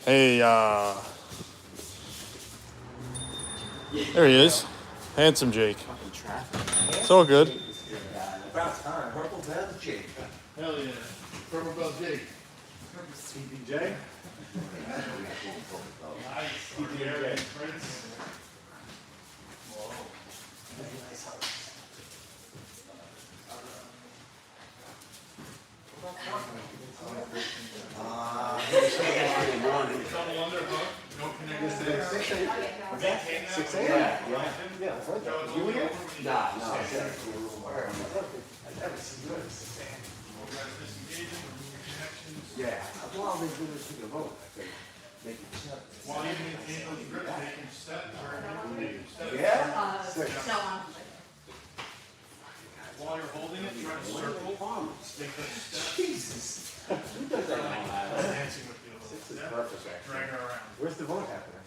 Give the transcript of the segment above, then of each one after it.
Hey, there he is. Handsome Jake. It's all good. About time. Purple Bell Jake. Hell yeah. Purple Bell Jake. CBJ. Nice. Targaryen Prince. Whoa. Nice house. Double under hook. No connected. 6 8. Was that 6 8? 8? Yeah. Yeah. You were here? Nah. I've never seen you at 6 8. Yeah. Well, they do this to the vote. Make it step. While you maintain those grips, they can step. Yeah? 6. No, While you're holding it, try to circle. Take the step. Jesus. Who does that now? Dancing with you a little. 6 is Yeah? perfect, actually. Drag her around. Where's the vote happening?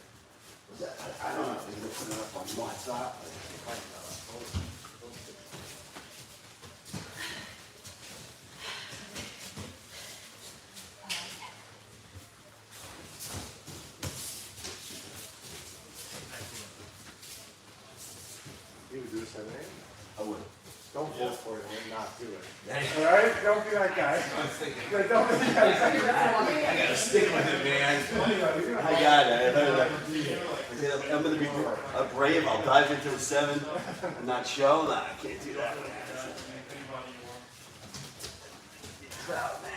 I don't know. They put it up on WhatsApp. You would do the 7 8? I would. Don't vote for it and not do it. Alright? Don't be that guy. Like, don't be that guy. I gotta stick with it, man. I got it. I'm gonna be brave. I'll dive into a 7 and not show. Nah, I can't do that. Proud man.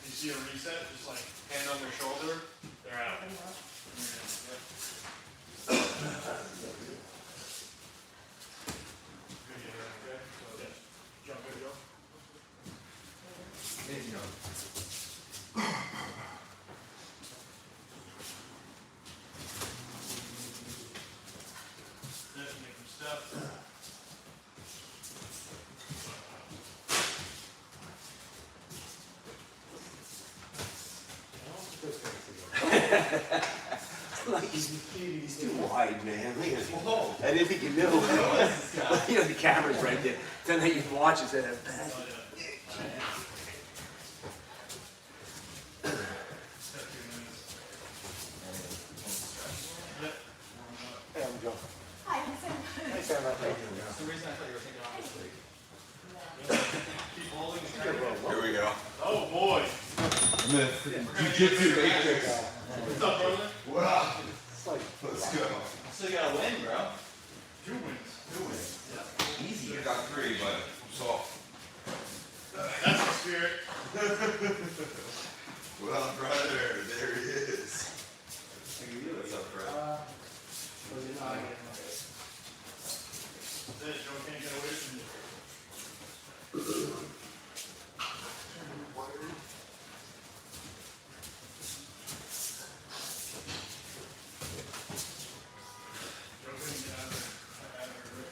You see a reset, just like hand on their shoulder, they're out. Jump and go. Make them step. Like he's too wide, man. Look at him. I didn't think you knew. You know the camera's right there. Then they just watch it and Hey, I'm Joe. hi, I'm Sam. Hey, Sam. Thank you. That's the reason I thought you were taking off this week. Keep holding it. Here we go. Oh boy. Jiu-jitsu matrix. What's up, brother? Wow. It's like, Let's go. still gotta win, bro. 2 wins. Easy. Should've got 3, but I'm soft. That's the spirit. Well, brother, there he is. What's up, bro? That's it, Joe can't get away from you. Joe couldn't get out of her grip.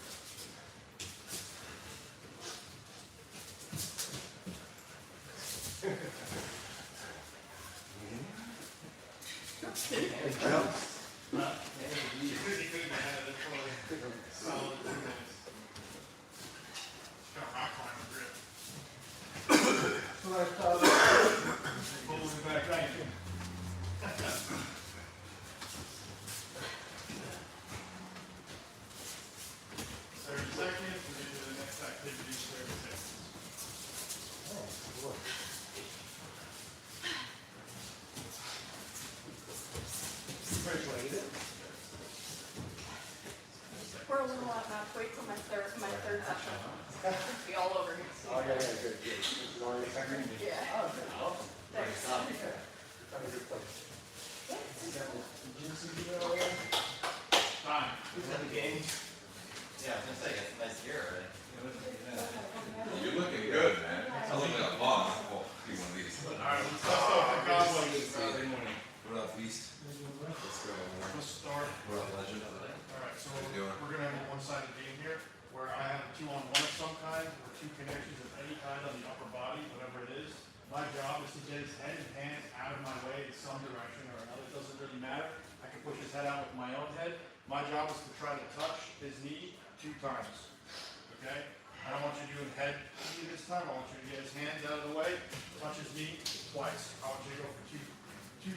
He couldn't get out of it for like solid 2 minutes. She's got rock climber grip. Pulling it back right. 30 seconds, we'll get to the next activity, 30 seconds. We're a little wait till my third session. Be all over here. oh, yeah, good. This is only the second. Yeah. Thanks. That's a good place. Time. Who's at the game? Yeah, I was gonna say, it's a nice gear already. You're looking good, man. I look like a boss. Oh, be one of these. Alright, let's dust off the cobwebs. What up, Beast? Let's go, man. Let's start. What up, Legend? Alright, so How you doing? we're gonna have a one-sided game here, where I have a 2-on-1 of some kind, or 2 connections of any kind on the upper body, whatever it is. My job is to get his head and hands out of my way in some direction or another, it doesn't really matter. I can push his head out with my own head. My job is to try to touch his knee 2 times, okay? I don't want you doing head knee this time. I want you to get his hands out of the way, touch his knee twice. I want you to go for two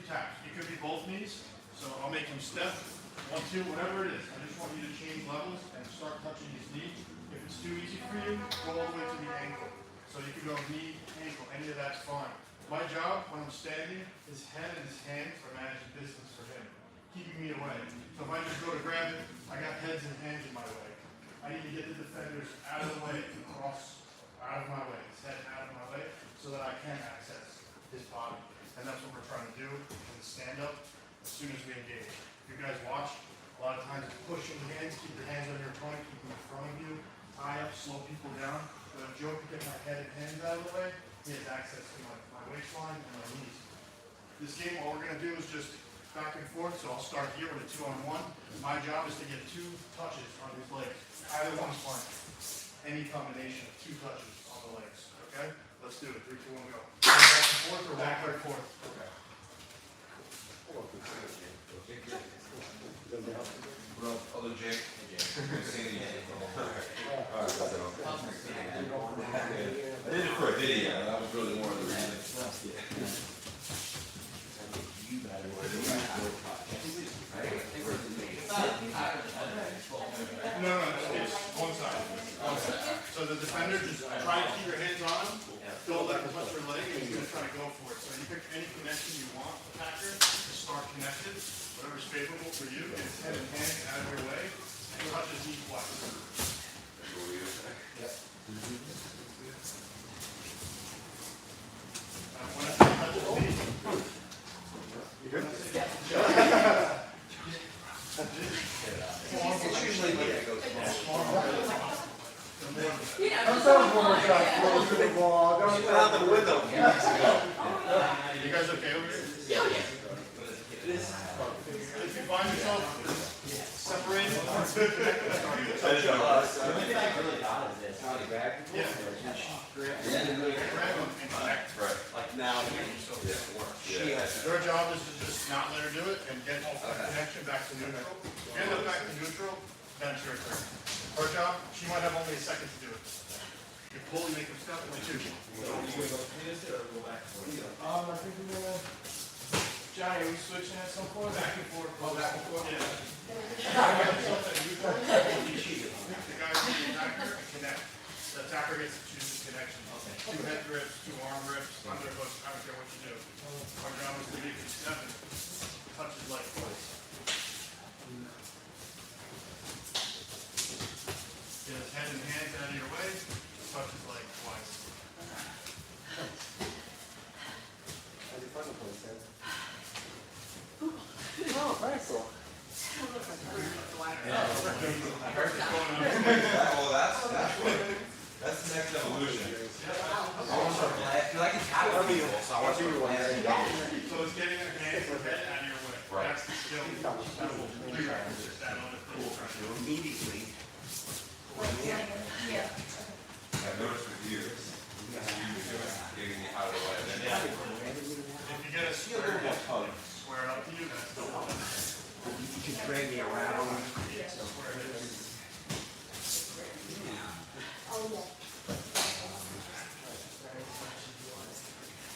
taps. It could be both knees, so I'll make him step, 1, 2, whatever it is. I just want you to change levels and start touching his knee. If it's too easy for you, go all the way to the ankle. So you can go knee, ankle, any of that's fine. My job when I'm standing, his head and his hands are managing distance for him, keeping me away. So if I just go to grab it, I got heads and hands in my way. I need to get the defenders out of the way, across, out of my way, his head out of my way, so that I can access his body. And that's what we're trying to do in the stand-up as soon as we engage. If you guys watch, a lot of times it's pushing hands, keep your hands on your opponent, keep them in front of you, tie up, slow people down. But if Joe can get my head and hands out of the way, he has access to my waistline and my knees. This game, all we're going to do is just back and forth, so I'll start here with a 2-on-1. My job is to get 2 touches on his legs. Either one's fine. Any combination of 2 touches on the legs. Okay? Let's do it. 3, 2, 1, go. Back and forth or back and forth? Okay. Other Jake. I did it for a video. That was really more of the reason. No, it's one side. So the defender, just try to keep your hands on him. Don't let him touch your leg, and he's going to try to go for it. So you pick any connection you want, attacker. Just start connected. Whatever's favorable for you. Get his head and hands out of your way. And touch his knee twice. When I say touch his knee, It's usually me that goes I'm sorry for my shot close to the wall. Don't She went out the window a few weeks ago. you guys okay over here? If you find yourself separated, grab them and connect. Right. Like now, she has. Your job is to just not let her do it and get off that connection back to neutral. If you end up back to neutral, then it's your turn. Her job, she might have only a second to do it. You pull, you make them step, and two. I think we're gonna. Johnny, are we switching at some point? Back and forth. Oh, back and forth? Yeah. The guy who's the attacker and connect. The attacker gets to choose the connection. 2 head grips, 2 arm grips, underhooks, I don't care what you do. Our job is to make it step and touch his leg twice. Get his head and hands out of your way, touch his leg twice. How'd you find the place, Ed? Oh, thanks, Phil. Oh, that's the next evolution. Because I can tap her people, so I want you to So it's getting your hands and head out of your way. Right. That's the skill. That will practice that on the field. immediately. I've noticed with you, getting me out of the way. If you get a square it up to you, that's the one. You can drag me around.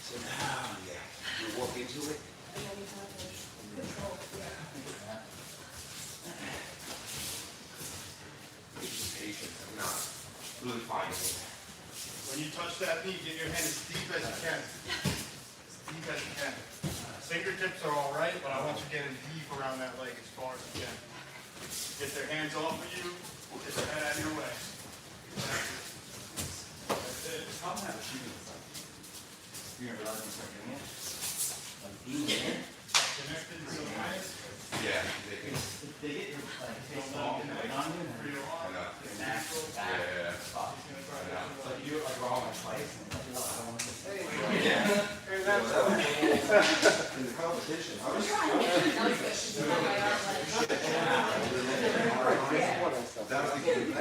So now, you walk into it. Patience, I'm not really finding it. When you touch that knee, get your hand as deep as you can. As deep as you can. Fingertips are all right, but I want you getting deep around that leg as far as you can. Get their hands off of you, get their head out of your way. That's it. Connected to the hands. Yeah, they can. In the competition, I was That was the key thing.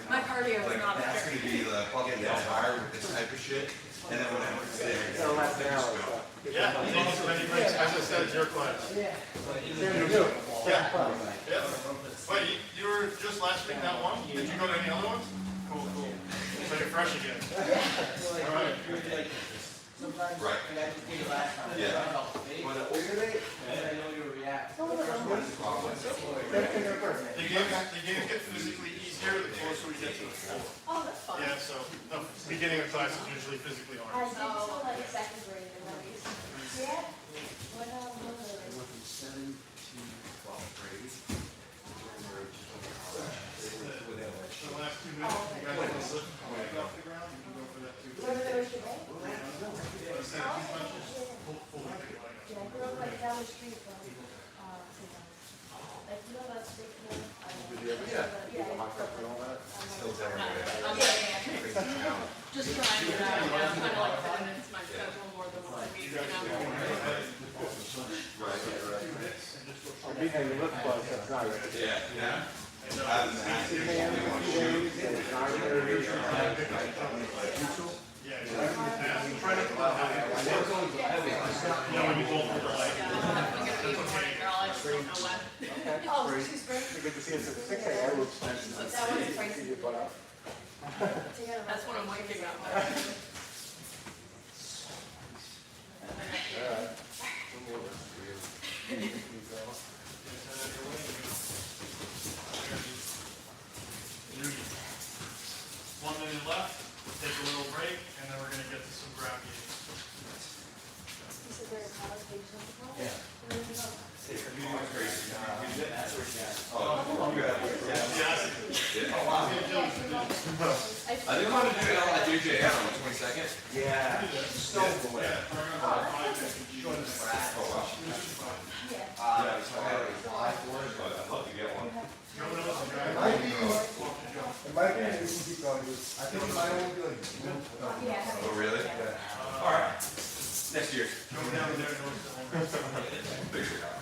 My cardio is Like, not that's very. gonna be the fucking hard with this type of shit, and then whenever it's there. It'll last an hour, so. Yeah, as long as many breaks, as I said, it's your class. Yeah. Yeah. Yeah. Wait, you were just last week, not one? Did you go to any other ones? Cool. So you're fresh again. All right. Sometimes Right. I just did it last time. Yeah. When it alternate, then I know you react. The games get physically easier the closer we get to the floor. Oh, that's fun. Yeah, so the beginning of class is usually physically I hard. did till like second grade and then we used to. Yeah. When I was I went from 7 to 12th grade. The last 2 minutes, you guys want to lift the leg off the ground, you can go for that too. Where there was your bed? Instead of 2 punches, pull the leg up. Yeah, I grew up like down the street from, St. John's. Like, you know that big hill? Yeah. Still there. Just trying it out. Yeah, I'm kind of like fitting into my schedule more than what I need to I'm beating the lift bus, that's not right. Yeah. Yeah, exactly. Try to pull out. When you hold the leg. I'm gonna be a morning girl, I just don't know when. Oh, she's great. Good to see us at 6 a.m. That was crazy. That's when I'm waking up. One minute left, take a little break, and then we're gonna get to some grab games. This is very connotation. Yeah. I think I'm gonna do it at DJM on the 22nd. Yeah. Yeah, we're gonna have 5 minutes. I'd love to get one. It might be, we can keep going, I think it might only be like. Oh, really? All right. Next year. Go down there, Figure it out.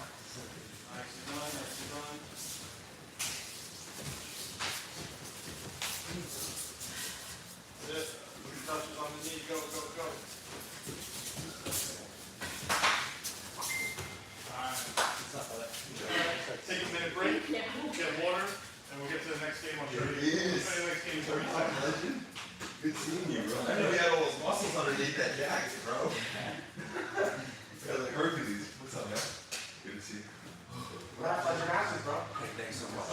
Nicely done. That's it. Put your touches on the knee, go. Alright. Take a minute break, get water, and we'll get to the next game. I'll show you. I'll show you the next game. Good seeing you, bro. I know you had all those muscles underneath that jacket, bro. You got like Hercules. What's up, man? Good to see you. Hey, thanks so much.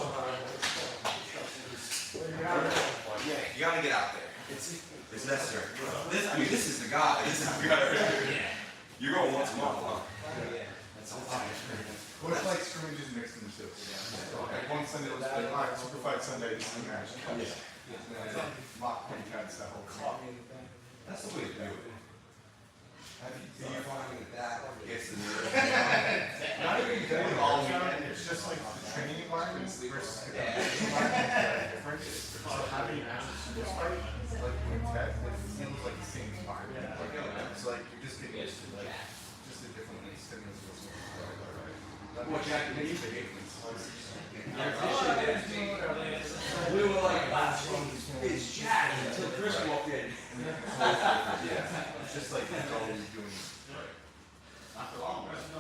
Yeah, you gotta get out there. It's necessary. This is the guy. This is the guy. You're going once a month, huh? Well, it's like scrimmages mixed in too. Like one Sunday, it was like, all right, super fight Sunday, this is match. And then mock pretty kind of stuff over clock. That's the way to do it. Do you find that gets the nerve? Not even doing all weekend, it's just like the training environment versus the different. Having this fight, like when it's that, it feels like the same environment. It's like you're just getting used to like, just a different stimulus. What Jack did you think? We were like, it's Jack until Chris walked in. Yeah, it's just like that's all you're doing. Not for long, right? So,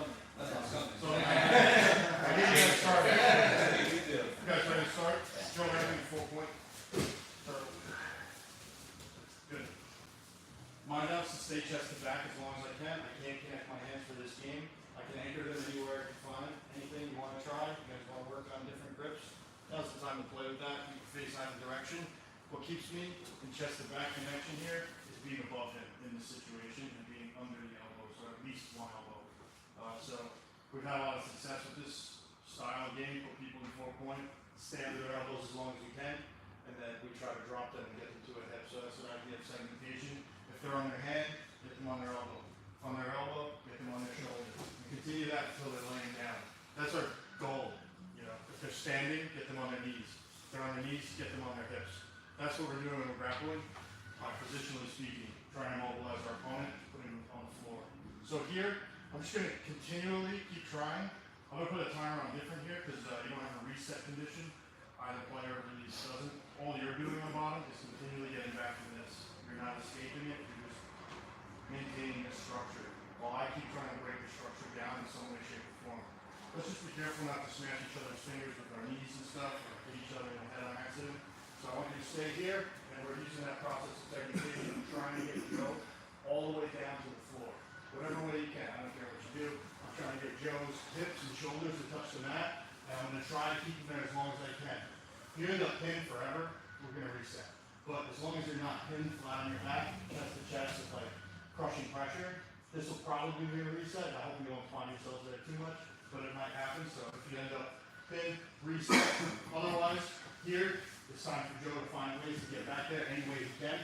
I need you to start. you guys ready to start? Joe, everything 4 point. Good. My job is to stay chest to back as long as I can. I can't connect my hands for this game. I can anchor them anywhere I can find. Anything you want to try, you guys want to work on different grips, now's the time to play with that. You can face either direction. What keeps me in chest to back connection here is being above him in this situation and being under the elbow, so at least one elbow. So we've had a lot of success with this style of game, put people in 4 point, stand to their elbows as long as we can, and then we try to drop them and get them to a hip. So that's an idea of segmentation. If they're on their hand, get them on their elbow. On their elbow, get them on their shoulder. And continue that until they're laying down. That's our goal. You know, if they're standing, get them on their knees. If they're on their knees, get them on their hips. That's what we're doing when we're grappling. Positionally speaking, trying to mobilize our opponent, put him on the floor. So here, I'm just going to continually keep trying. I'm going to put a timer on different here because you don't have a reset condition. Either player really doesn't. All you're doing on bottom is continually getting back to this. You're not escaping it. You're just maintaining the structure. While I keep trying to break the structure down in some way, shape, or form. Let's just be careful not to smash each other's fingers with our knees and stuff, or hit each other in the head on accident. So I want you to stay here, and And we're using that process of segmentation, trying to get Joe all the way down to the floor. Whatever way you can, I don't care what you do. I'm trying to get Joe's hips and shoulders to touch the mat, and I'm gonna try to keep him there as long as I can. If you end up pinned forever, we're gonna reset. But as long as you're not pinned flat on your back, chest to chest with like crushing pressure, this will probably be a reset. I hope you don't find yourselves there too much, but it might happen. So if you end up pinned, reset. Otherwise, here, it's time for Joe to find ways to get back there any way he can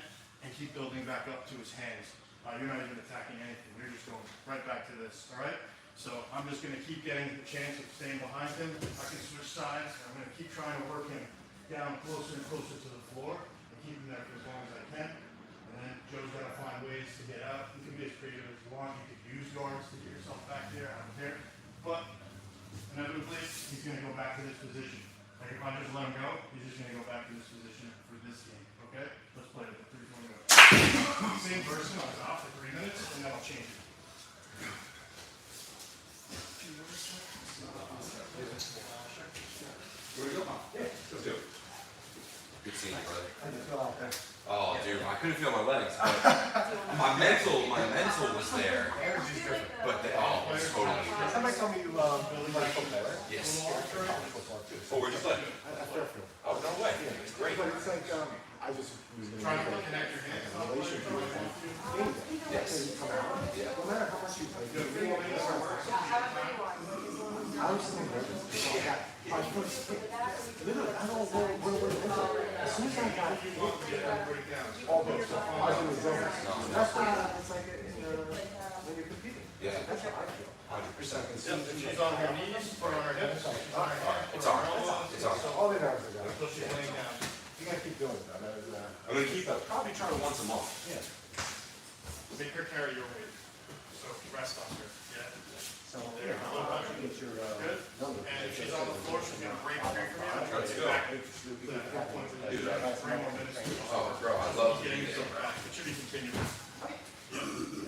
and keep building back up to his hands. You're not even attacking anything. You're just going right back to this, all right? So I'm just going to keep getting the chance of staying behind him. I can switch sides. I'm going to keep trying to work him down closer and closer to the floor and keep him there for as long as I can. And then Joe's got to find ways to get out. You can be as creative as you want. You could use guards to get yourself back there. I don't care. But inevitably, he's going to go back to this position. Like if I just let him go, he's just going to go back to this position for this game. Okay? Let's play it. 3, 2, 1, go. Same person on top for 3 minutes, and then I'll change it. Where we go? Yeah. Let's do it. Good seeing you, brother. Oh, dude, I couldn't feel my legs, but my mental was there. Energy's different. But it's totally different. Somebody told me you play football, right? Yes. College football too. Oh, where'd you play? At Fairfield. Oh, no way. It's great. But it's like, I just was in Trying to connect your hands. relationship with them. Yes. You come out. Yeah. No matter how much you play, I was sitting there, I first hit. Literally, I don't know where as soon as I got it, all those stuff, I was in the zone. That's why it's like when you're competing. Yeah. That's how I feel. 100%. She's on her knees, put on her hips. It's on. It's on. So all the nerves are So she's laying down. You gotta keep doing it though. That is, I'm gonna keep it. Probably try it once a month. yeah. Make her carry your weight. So rest on her. Yeah. So, There. A little better. get your, Good. And if she's on the floor, she's gonna break free from you. Let's go. Back to the point of Do that. 3 more minutes. Oh, bro, I love Getting it. yourself back. It should be continuous. I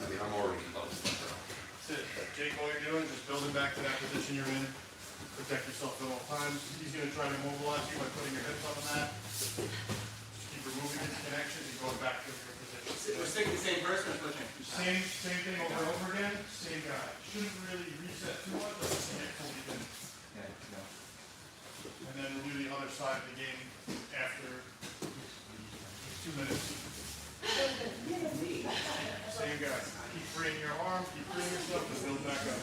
mean, I'm already in love with this, bro. That's it. Jake, all you're doing is just building back to that position you're in. Protect yourself at all times. He's going to try to mobilize you by putting your hips on the mat. Just keep removing his connections and going back to your position. We're sticking the same person or switching? Same thing over and over again. Same guy. Shouldn't really reset too much, but you get fully in. And then we'll do the other side of the game after 2 minutes. Same guy. Keep freeing your arm, keep freeing yourself, and build back up.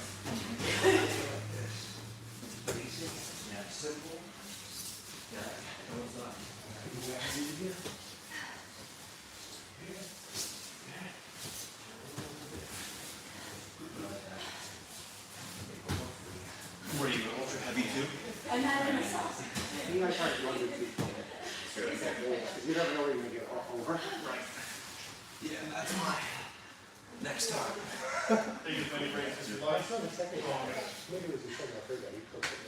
Simple. Were you ultra heavy too? I'm not in the sauce. you guys try to run your feet. Because you never know where you're gonna get over. Yeah, that's my next time. Take as many breaks as you My like. son, the second one, maybe it was the second or third guy, he cooked it.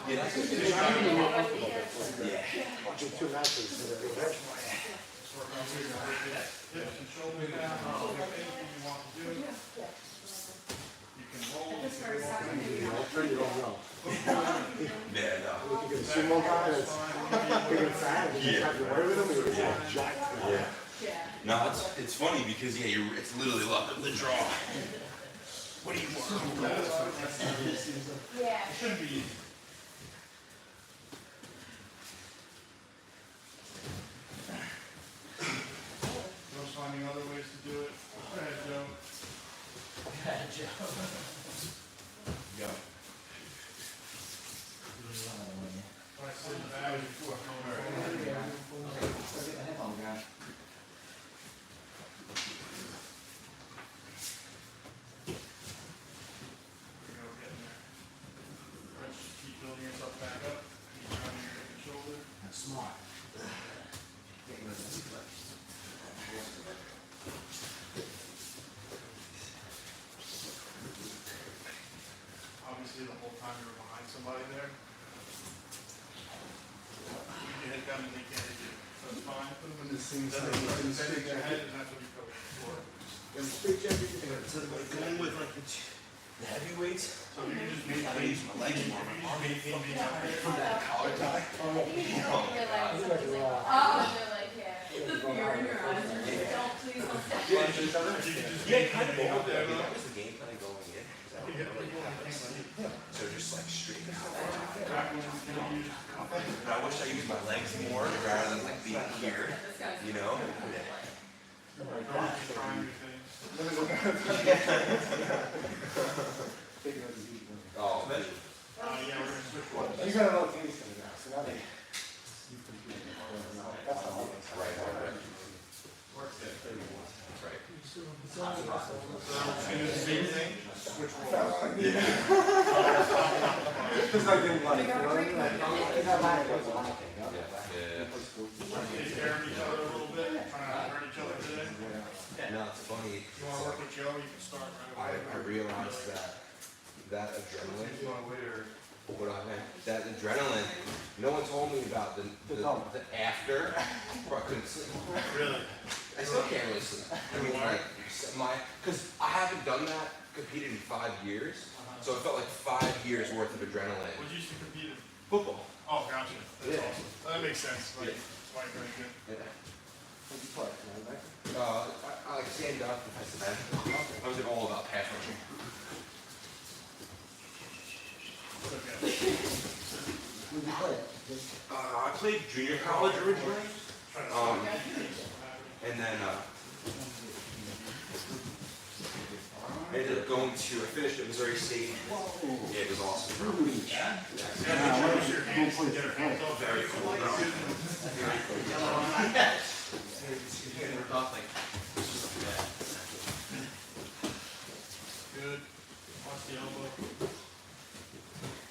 Yeah, that's good. Yeah. Watching 2 matches. Work on your hips and shoulders down. Anything you want to do. You can roll. You can walk in. You don't know. Yeah, no. You get a sumo guy that's big and fat, and you just have to wear with him, and you're all jacked. Yeah. No, it's funny because it's literally like the draw. What do you want? Yeah. It shouldn't be easy. Joe's finding other ways to do it. Go ahead, Joe. Go. Try to sit in the bag before going. There you go, getting there. Let's just keep building yourself back up. Keep rounding your hip and shoulder. Smart. Obviously, the whole time you were behind somebody there. You can hit them and they can't hit you. So it's fine. When this thing's Then like, they start to in the bend street your head jacket, and that's what you coach for. in the street jacket, you can So like going with like the The heavyweights. So you can just make I use my legs more. My arm ain't Yeah. from that collar tie. Fear in your eyes. Don't please don't step. Yeah, kind of over there. That was the game plan going in. 'Cause I don't really have it. So just like straight out. But I wish I used my legs more rather than like being here. You know? Oh, man. Yeah, we're gonna switch one. You gotta know Katie's gonna go, so now they. That's how it is. Right. Same thing. Just like in life, you know what I mean? Like, it's not my fault, it's my thing, you know? Take care of each other a little bit, try not to hurt each other today. No, it's funny. If you wanna work with Joe, you can start right away. I realized that adrenaline. You wanna wait or? What I meant, that adrenaline. No one told me about the after. Bro, I couldn't sleep. Really? I still can't really sleep. I mean, like because I haven't done that, competed in 5 years, so it felt like 5 years worth of adrenaline. What did you used to compete in? Football. Oh, gotcha. That's Yeah. awesome. That makes sense. Like, Yeah. that's why you're really good. Yeah. What'd you play, man, right? I like stand up, defensive end. I was all about pass rushing. It's okay. What'd you play? I played junior college originally, and then I ended up going to, I finished at Missouri State. Yeah, it was awesome. Yeah, use your hands to get our hands off. Very cool. Good. Watch the elbow.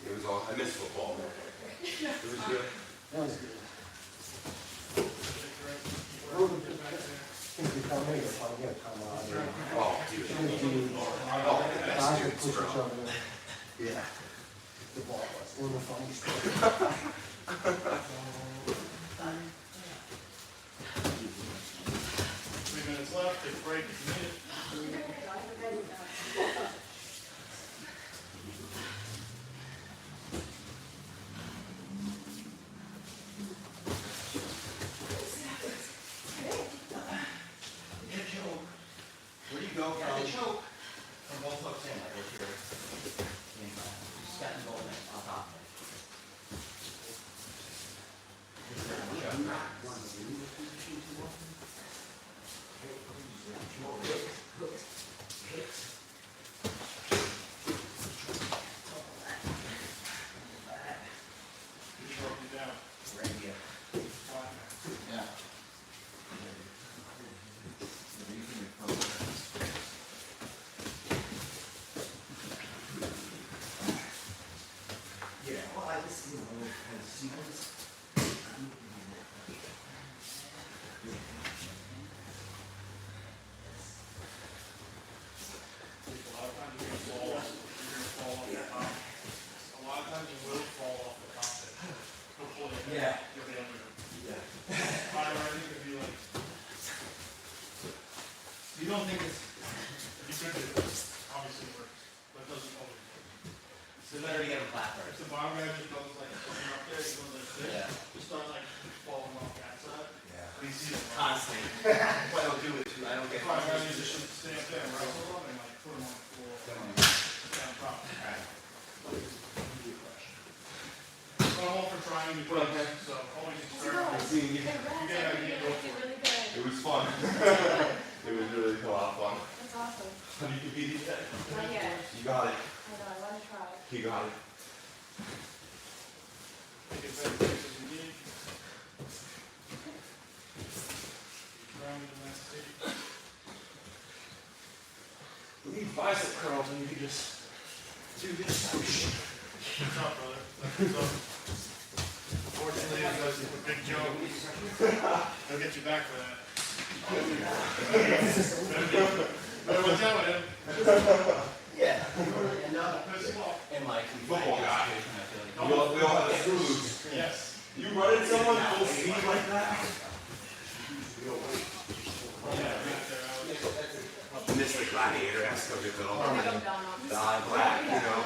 It was all, I missed football. It was good. That was good. Get back there. Things become me, if I get come on. Oh, dude. I can push each other. Yeah. The ball was a little funny. 3 minutes left. Take a break if you need it. Where do you go from? From both hooks in, like if you're stepping both in on top of it. You broke it down. Right here. Yeah. Yeah, well, I just, kind of sequence. A lot of times you're gonna fall off the top. A lot of times you will fall off the top. Hopefully, Yeah. you'll be able to. Yeah. Higher, I think if you like, You don't think it's, if you could do it, obviously it works, but it doesn't always work. it's better to get a flat If first. the bar guy just goes like, you're up there, you go like this, Yeah. you start like falling off that side. Yeah. But you see it. Constantly. I don't do it too. I don't get. Bar guys just should stay up there and wrestle them and like put them on the floor. Down top. But I'm all for trying new things, so always experiment. It was fun. It was really a lot of fun. That's awesome. How do you compete these days? Not yet. You got it. I know, I want to try. You got it. Take as many breaks as you need. Grounded in that state. You need bicep curls and you can just do this. What's up, brother? What's up? Fortunately, it's a big joke. He'll get you back for that. Better watch out with him. Yeah. And Piss him off. and like, Football guy. I feel like. We all have a screw loose. Yes. You run into someone full speed like that? Yeah, right there, Alex. miss the gladiator aspect of it all. I think I'm done on The high black, you know,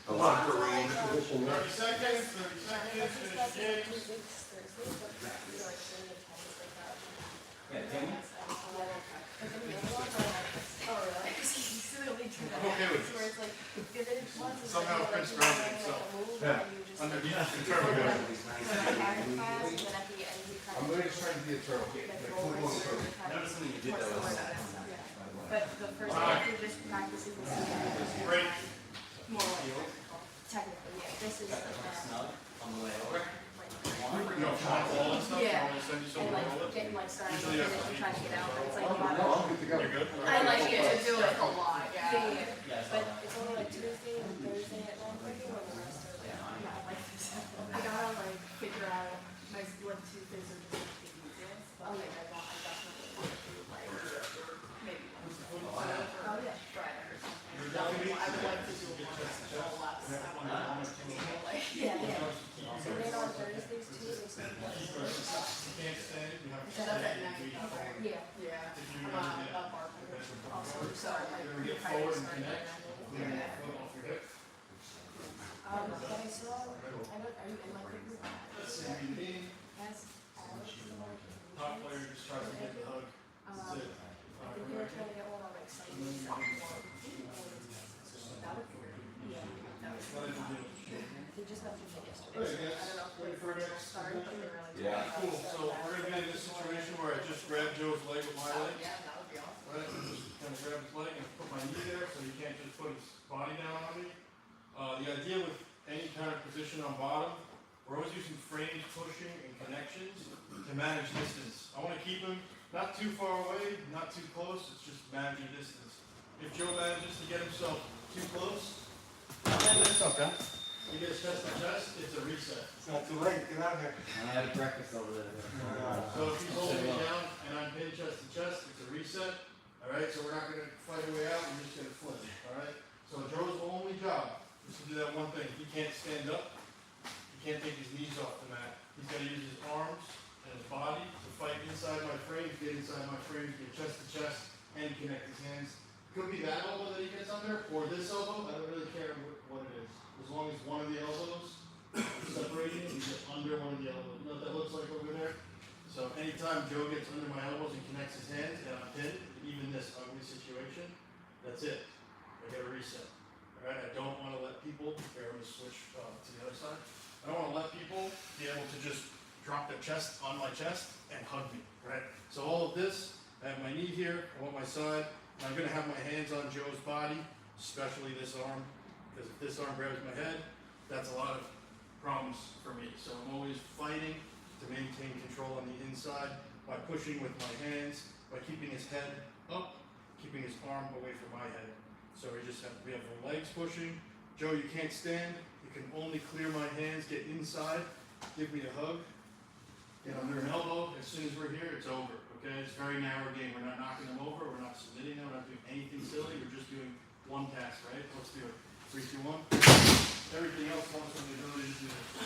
the locker room. 30 seconds, 30 seconds, finish games. Yeah, can we? I'm okay with this. Somehow Prince grounded himself. Underneath the turtle. I'm really just trying to be a turtle. Like full-blown turtle. Notice something you did that was But the first time you just practicing the same. Break. More like, technically, yeah, this is the snug on the way over. You know, try all and stuff, Yeah. I want to send you some And like, roll it. getting like started Usually with it that's and trying to get out, but it's like, No, I'm good to go. You're good? I like you to do it a lot, yeah, yeah. yeah, yeah. Yeah, I saw But that. it's only like Tuesday and Thursday at 1:30 when the rest are like, not like this. I gotta like figure out my what Tuesdays are just like the easiest, but like I definitely want to do like maybe Oh, yeah. Friday or something. I would like to do one that's a little less. Like, Yeah, yeah. So then on Thursdays, Tuesdays, and You can't stand it, you have to So that's at stand night. it. yeah. Yeah, If you I'm really a bartender also, so like You're gonna get Friday forward and starting connect. at 9. Clear your foot off your hip. But I saw, I know, are you in like the group? Same knee. As Alex, Top player just tries to get the hug. That's it. I think you were trying to get one on like Sunday, Saturday. Yeah. What did you do? They just have to do it yesterday. Hey, guys. I don't know if Ready they for next? started or like. Yeah. Cool, so we're gonna be in this situation where I just grab Joe's leg with my leg. Yeah, that would be awesome. Right, and just kind of grab his leg and put my knee there, so he can't just put his body down on me. The idea with any kind of position on bottom, we're always using frames, pushing, and connections to manage distance. I want to keep him not too far away, not too close, it's just managing distance. If Joe manages to get himself too close, It's okay. he gets chest to chest, it's a reset. It's not too late, get out of here. I had breakfast over there. So if he's holding me down and I'm pinned chest to chest, it's a reset. Alright, so we're not gonna fight our way out, we're just gonna flip, alright? So Joe's only job is to do that one thing. He can't stand up, he can't take his knees off the mat. He's gotta use his arms and his body to fight inside my frame, get inside my frame, get chest to chest, and connect his hands. Could be that elbow that he gets under, or this elbow, I don't really care what it is. As long as one of the elbows is separating, you get under one of the elbows. You know what that looks like over there? So anytime Joe gets under my elbows and connects his hands and I'm pinned, even this ugly situation, that's it. I get a reset. Alright, I don't want to let people, here I'm going to switch to the other side. I don't want to let people be able to just drop their chest on my chest and hug me, right? So all of this, I have my knee here, I want my side, and I'm going to have my hands on Joe's body, especially this arm, because if this arm grabs my head, that's a lot of problems for me. So I'm always fighting to maintain control on the inside by pushing with my hands, by keeping his head up, keeping his arm away from my head. So we have the legs pushing. Joe, you can't stand. You can only clear my hands, get inside, give me a hug, get under an elbow. As soon as we're here, it's over. Okay, it's a very narrow game. We're not knocking them over. We're not submitting them. We're not doing anything silly. We're just doing one task, right? Let's do it. 3, 2, 1. Everything else wants the ability to do this.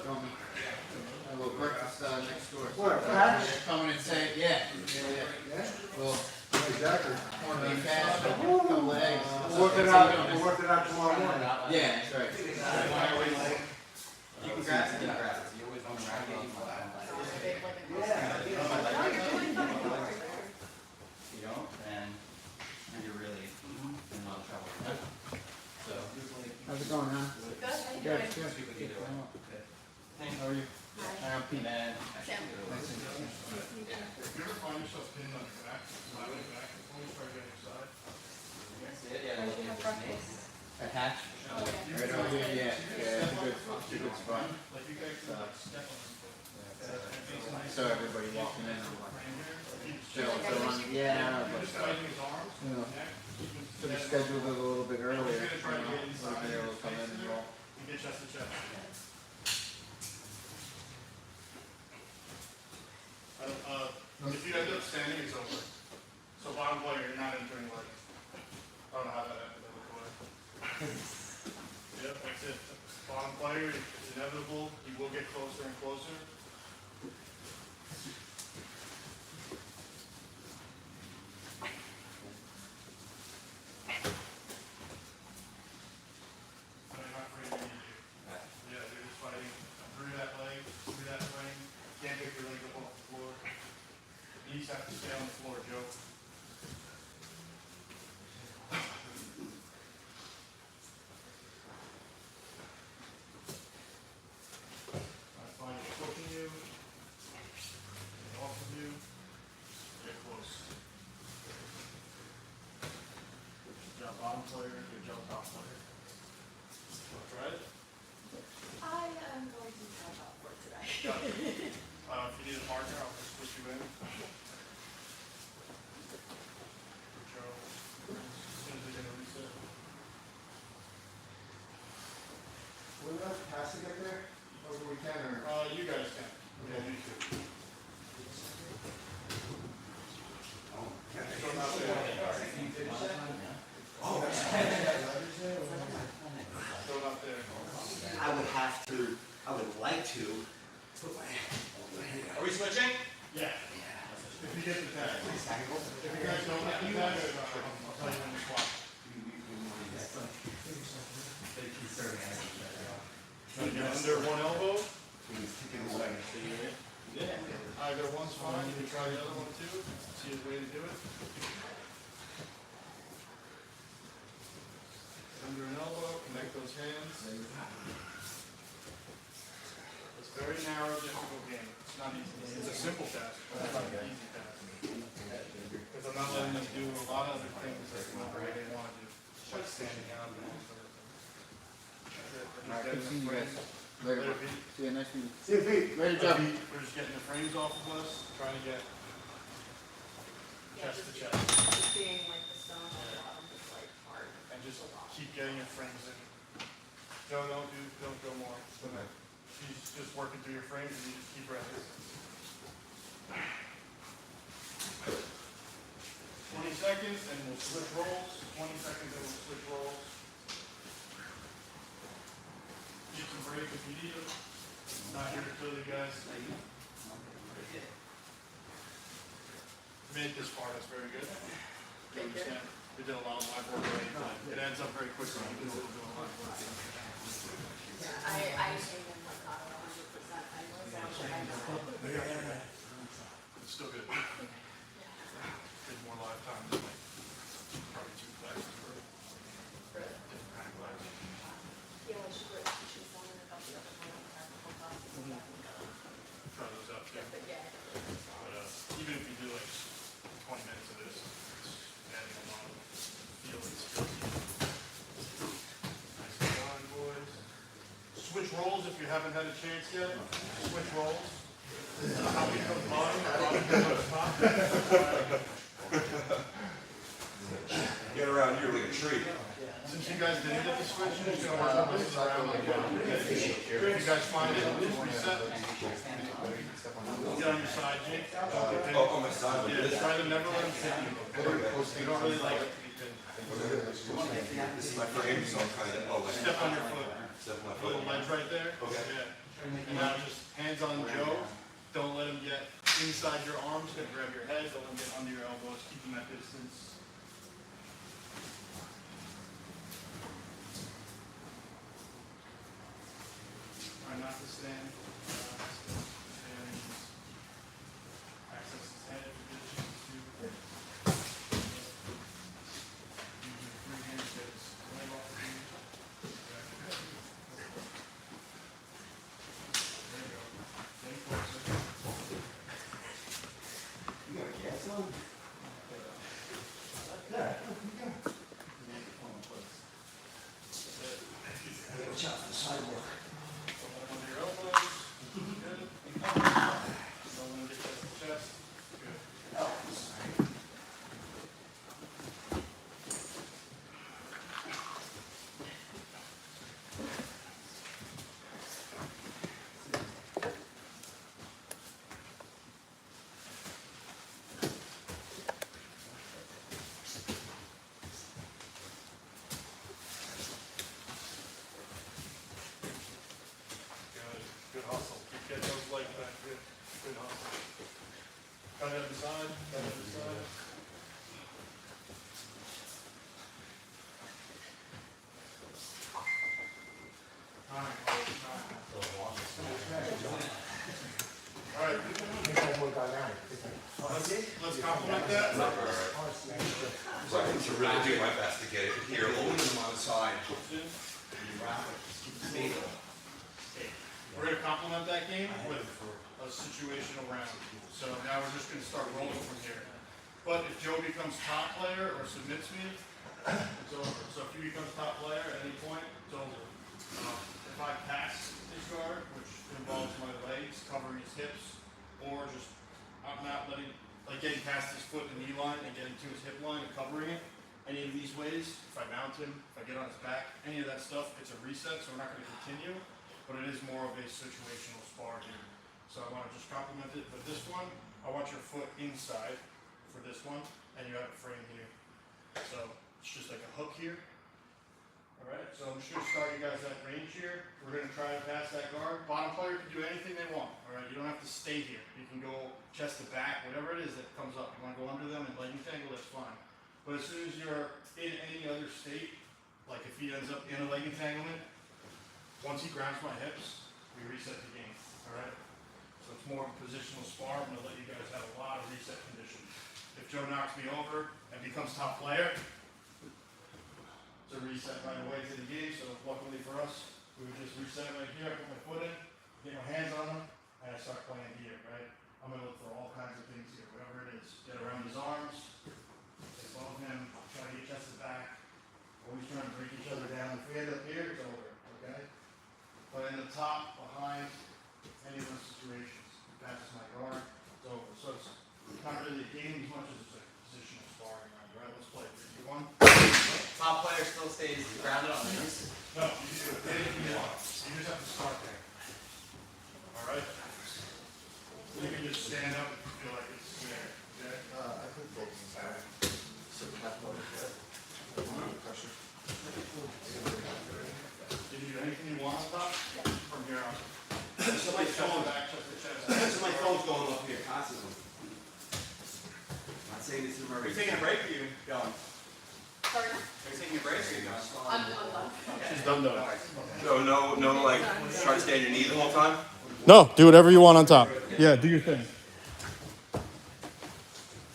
A little breakfast next door. What, Pat? Coming and saying, yeah. Well, Exactly. corned beef hash, a couple of eggs. We'll work it out tomorrow morning. Yeah, that's right. You can grab it, you can grab it. You always want to grab it. You don't, then you're really in a lot of trouble. So. How's it going, huh? Good, how you doing? How are you? I'm Pete. Then. Sam. If you ever find yourself pinned on your back, flat on your back, always try to get on your side. Yeah, Or you have breakfast. A hatch? Okay. Right over here, yeah. Yeah, it's a good spot. Like you guys can like step on this foot. So everybody walking in, I'm like, You're yeah, but, just fighting his arms, you know, neck, keep him should have scheduled it a little bit earlier, We're you gonna try to know, get inside be able to come in and roll. and get chest to chest. If you end up standing, it's over. So bottom player, you're not entering leg. I don't know how that happened, that looked away. Yep, that's it. Bottom player, it's inevitable, he will get closer and closer. Stay on the floor, Joe. I find it pushing you, get off of you, get close. Good job, bottom player, good job, top player. Try it? I am going to try out for it today. Got it. If you need a partner, I'll just switch you in. Joe, as soon as they get a reset. Will we have pass to get there? Or we can, or? You guys can. Yeah, you too. Go out there. Go out there. I would have to, I would like to put my. Are we switching? Yeah. If you get the tag. If you guys don't get the tag, I'll tell you when to swap. Try to get under one elbow. Either one's fine. You can try the other one too. See a way to do it. Under an elbow, connect those hands. It's a very narrow, difficult game. It's not easy. It's a simple task, but it's not an easy task. Because I'm not letting them do a lot of other things that's not the way they want to do. Just standing out and all sort of thing. That's it. We're just getting the frames. Later, Pete. See you next week. See you, Pete. Great job. We're just getting the frames off of us, trying to get Yeah, chest to just chest. being like the stone on the bottom is like hard. And just keep getting your frames in. Joe, don't go more. Okay. She's just working through your frames and you just keep resting. 20 seconds and we'll switch rolls. 20 seconds and we'll switch rolls. Keep some break if you need them. Not here to kill you guys. Made this far, that's very good. You understand? We did a lot of live work already, but it ends up very quickly because we'll do a lot of work. Yeah, I came in like not 100%. I was actually, I know. It's still good. Did more live time than like probably 2 classes for different kind of classes. Yeah, when she was wondering about the other one, I have a whole class. Try those out too. But yeah. But even if you do like 20 minutes of this, it's adding a lot of feel and skill. Nice line, boys. Switch roles if you haven't had a chance yet. Switch roles. How we go bottom, bottom goes top. Get around here like a tree. Since you guys didn't get the switch, you just gotta work this around like that. If you guys find it, just reset. Get on your side, Jake. Don't get pinned. Oh, on my side like Yeah, this. try to never let him hit you. You don't really like it to be pinned. This is my frame, so I'm kind of, oh, like. Step on your foot. Step on my Little foot. ledge right there. Okay. Yeah. And now just hands on Joe. Don't let him get inside your arms. Gonna grab your head. Don't let him get under your elbows. Keep him at distance. Try not to stand. Stand. Access his head if you get a chance to. Use your free hands to get his leg off the knee. There you go. Getting closer. You got a gas on? Watch out for the sidewalk. Under your elbows. Good. Don't let him get chest to chest. Good. compliment that? So I can really do my best to get it here, aluminum on the side. Stable. We're gonna complement that game with a situational round. So now we're just gonna start rolling from here. But if Joe becomes top player or submits me, it's over. So if he becomes top player at any point, it's over. If I pass his guard, which involves my legs covering his hips, or just I'm not letting, like getting past his foot and knee line and getting to his hip line and covering it, any of these ways, if I mount him, if I get on his back, any of that stuff, it's a reset, so we're not gonna continue, but it is more of a situational spar game. So I wanna just complement it, but this one, I want your foot inside for this one, and you have a frame here. So it's just like a hook here. Alright, so I'm just gonna start you guys at range here. We're gonna try to pass that guard. Bottom player can do anything they want. Alright, you don't have to stay here. You can go chest to back, whatever it is that comes up. You wanna go under them and leg angle, that's fine. But as soon as you're in any other state, like if he ends up in a leg entanglement, once he grabs my hips, we reset the game. Alright? So it's more of a positional spar. I'm gonna let you guys have a lot of reset conditions. If Joe knocks me over and becomes top player, it's a reset right away to the game. So luckily for us, we would just reset right here. I put my foot in, get my hands on him, and I start playing here, right? I'm gonna look for all kinds of things here, whatever it is. Get around his arms, get above him, try to get chest to back. Always trying to break each other down. If we end up here, it's over, okay? But in the top, behind, any of those situations, passes my guard, it's over. So it's not really a game as much as it's a positional sparring round, right? Let's play 3, 2, 1. Top player still stays grounded on the knees. No, you can do anything you want. You just have to start there. Alright? You can just stand up if you feel like it's there. Okay? I could go inside. Sit back on the bed. Pressure. You can do anything you want on top from here on. So my phone, Back, chest to chest. so my phone's going up here constantly. Not saying this is Are you emergency. taking a break or you going? Sorry, Are you taking a break or you going? I'm done. She's done though. So no, like, try to stay on your knee the whole time? No, do whatever you want on top. Yeah, do your thing.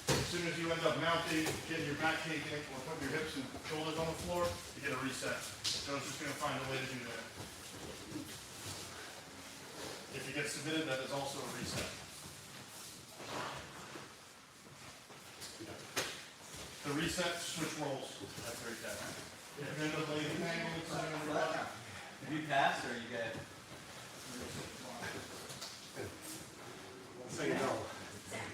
As soon as you end up mounting, getting your back taken, or putting your hips and shoulders on the floor, you get a reset. So it's just gonna find a way to do that. If you get submitted, that is also a reset. The reset, switch rolls. That's very good. If you end up laying an angle, it's not gonna work out. If you pass or you get. So you know,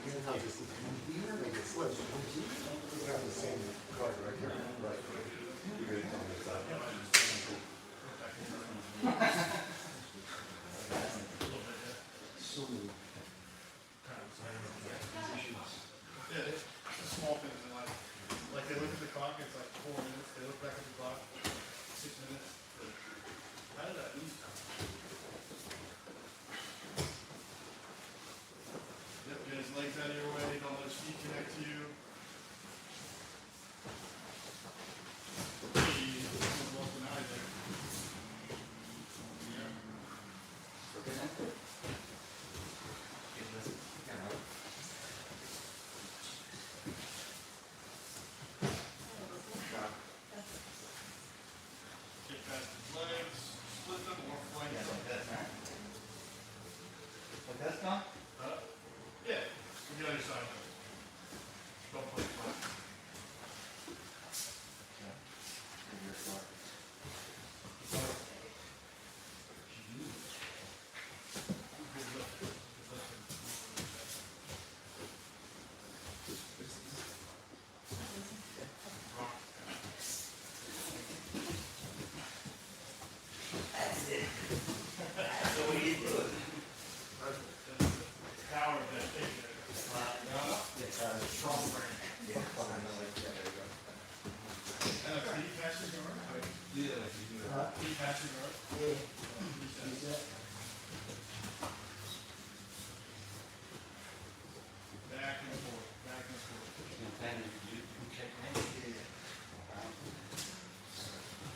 even how this is, even if it slips, it doesn't have the same guard right here. Right. You're gonna come this out. So many. Yeah, it's the small things in life. Like they look at the clock, it's like 4 minutes. They look back at the clock, 6 minutes. How did that lose time? Yep, get his legs out of your way. Don't let his feet connect to you. He was denied there. Yeah. Get past his legs, split them or flank Yeah, them. like this, right? Like this, Tom? Yeah, on the other side. Don't play flat. Power of that thing there. Strong frame. And a feet passing guard? Feet passing guard? Reset. Back and forth, back and forth.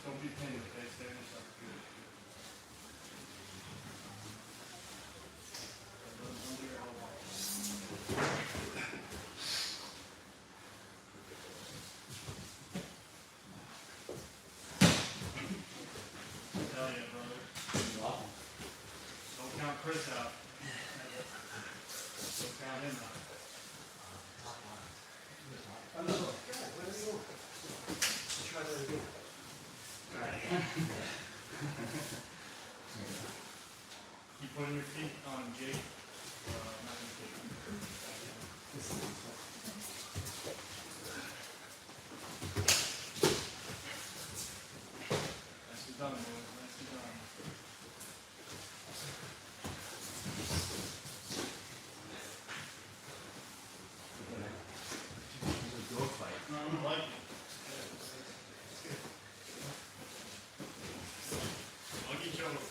Don't be pinned, okay? Stay on the side. Good. Under your elbow. Keep putting your feet on Jake. Not gonna take them. Nicely done, boys. Nicely done. Dog fight. I like it. Hug each other.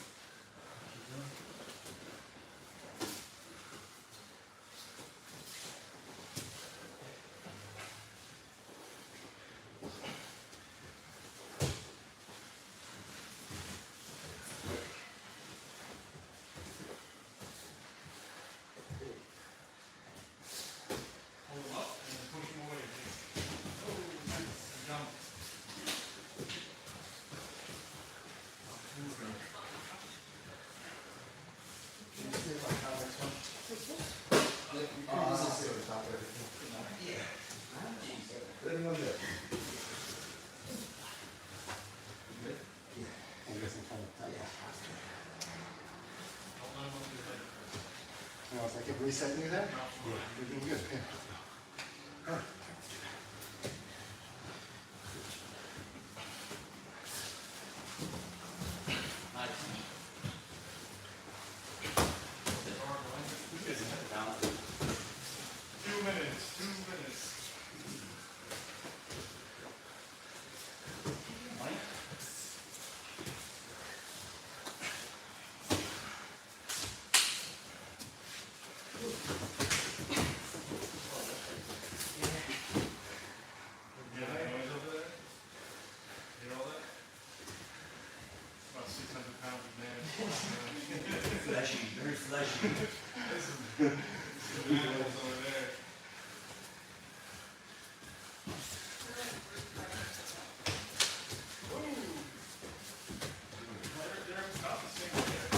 Hold them up and then push them away. Oh, nice. Jump. Don't let them up your leg. No, it's like a reset you there? Yeah. You're doing good. Yeah. Balance. 2 minutes. 2 minutes. Mike? You hear that noise over there? Hear all that? About 600 pounds of man. Fleshy, very fleshy. Some animals over there. They're about the same there.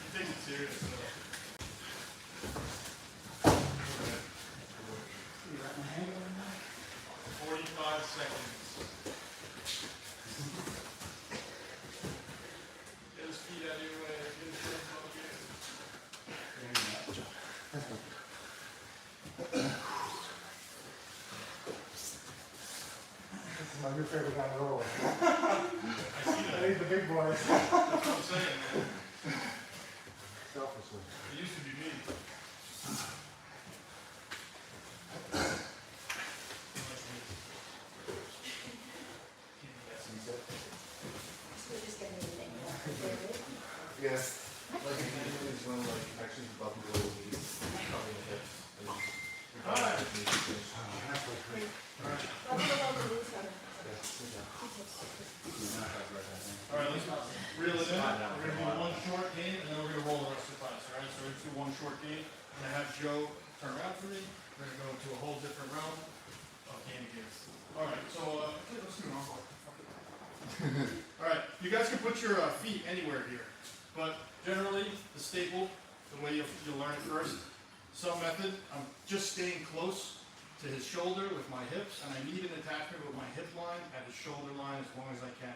He takes it serious, so. 45 seconds. Get his feet out of your way. Get his legs up here. This is my new favorite guy in the world. I see that. I need the big boys. That's what I'm saying, man. Selfishly. It used to be me. So just get me the thing. Yes. Like if you is when like actually the button below the knees, covering the hips. And Alright. Halfway through. That's the one to lose her. All right, let's reel it in. We're gonna do one short game and then we're gonna roll the rest of the class, all right? So we're gonna do one short game. I'm gonna have Joe turn around for me. We're gonna go into a whole different realm of game games. All right, so, okay, let's do an encore. Fuck it. All right, you guys can put your feet anywhere here, but generally, the staple, the way you'll learn it first, some method, I'm just staying close to his shoulder with my hips, and I need an attachment with my hip line at his shoulder line as long as I can.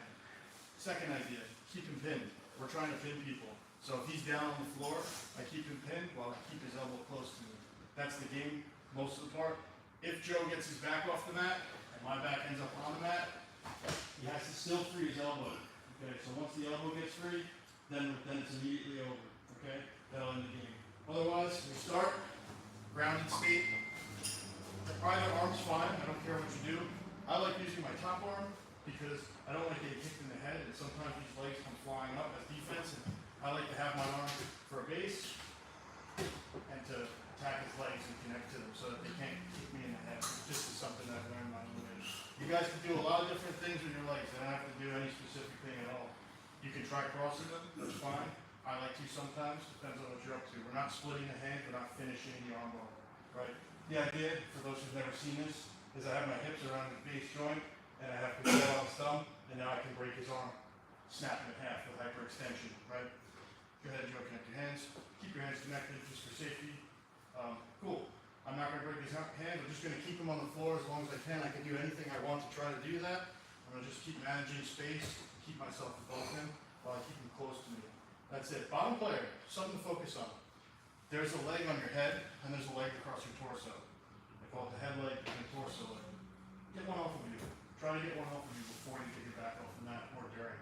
Second idea, keep him pinned. We're trying to pin people. So if he's down on the floor, I keep him pinned while I keep his elbow close to me. That's the game most of the part. If Joe gets his back off the mat, and my back ends up on the mat, he has to still free his elbow. Okay, so once the elbow gets free, then it's immediately over. Okay, that'll end the game. Otherwise, we start, grounded state. Either arm's fine, I don't care what you do. I like using my top arm because I don't like getting kicked in the head, and sometimes these legs come flying up as defense, and I like to have my arm for a base and to attack his legs and connect to them so that they can't kick me in the head. This is something I've learned my own way. You guys can do a lot of different things with your legs. They don't have to do any specific thing at all. You can try crossing them, that's fine. I like to sometimes, depends on what you're up to. We're not splitting the hand, we're not finishing the arm bar, right? The idea, for those who've never seen this, is I have my hips around the base joint, and I have control on his thumb, and now I can break his arm, snap him in half with hyperextension, right? Go ahead, Joe, connect your hands. Keep your hands connected just for safety. Cool. I'm not going to break his hand. I'm just going to keep him on the floor as long as I can. I can do anything I want to try to do that. I'm going to just keep managing space, keep myself above him while I keep him close to me. That's it. Bottom player, something to focus on. There's a leg on your head, and there's a leg across your torso. I call it the head leg and the torso leg. Get one off of you. Try to get one off of you before you get your back off the mat or during.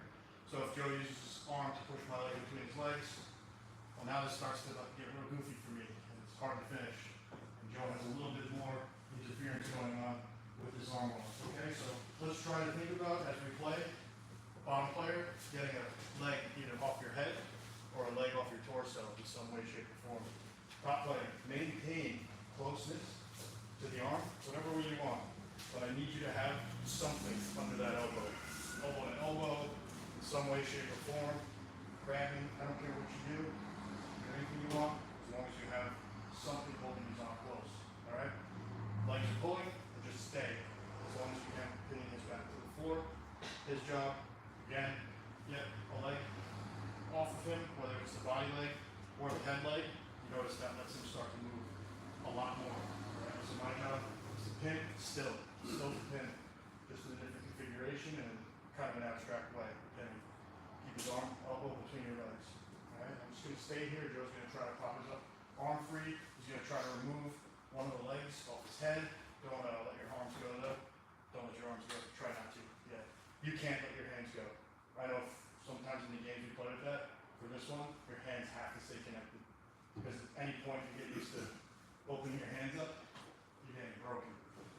So if Joe uses his arm to push my leg between his legs, well, now this starts to get real goofy for me, and it's hard to finish. And Joe has a little bit more interference going on with his arm almost. Okay, so let's try to think about, as we play, bottom player getting a leg either off your head or a leg off your torso in some way, shape, or form. Top player, maintain closeness to the arm, whatever way you want. But I need you to have something under that elbow. Elbow to elbow, in some way, shape, or form. Grabbing, I don't care what you do. Do anything you want, as long as you have something holding his arm close. Alright? Legs are pulling, and just stay. As long as you can, pinning his back to the floor. His job, again, get a leg off of him, whether it's the body leg or the head leg. You notice that lets him start to move a lot more. Alright? So my job is to pin still to pin, just in a different configuration and kind of an abstract way. Pinning. Keep his arm, elbow between your legs. Alright? I'm just going to stay here. Joe's going to try to pop his arm free. He's going to try to remove one of the legs off his head. Don't let your arms go though. Don't let your arms go. Try not to. Yeah. You can't let your hands go. I know sometimes in the games we play with that. For this one, your hands have to stay connected. Because at any point you get used to opening your hands up, you're getting broken.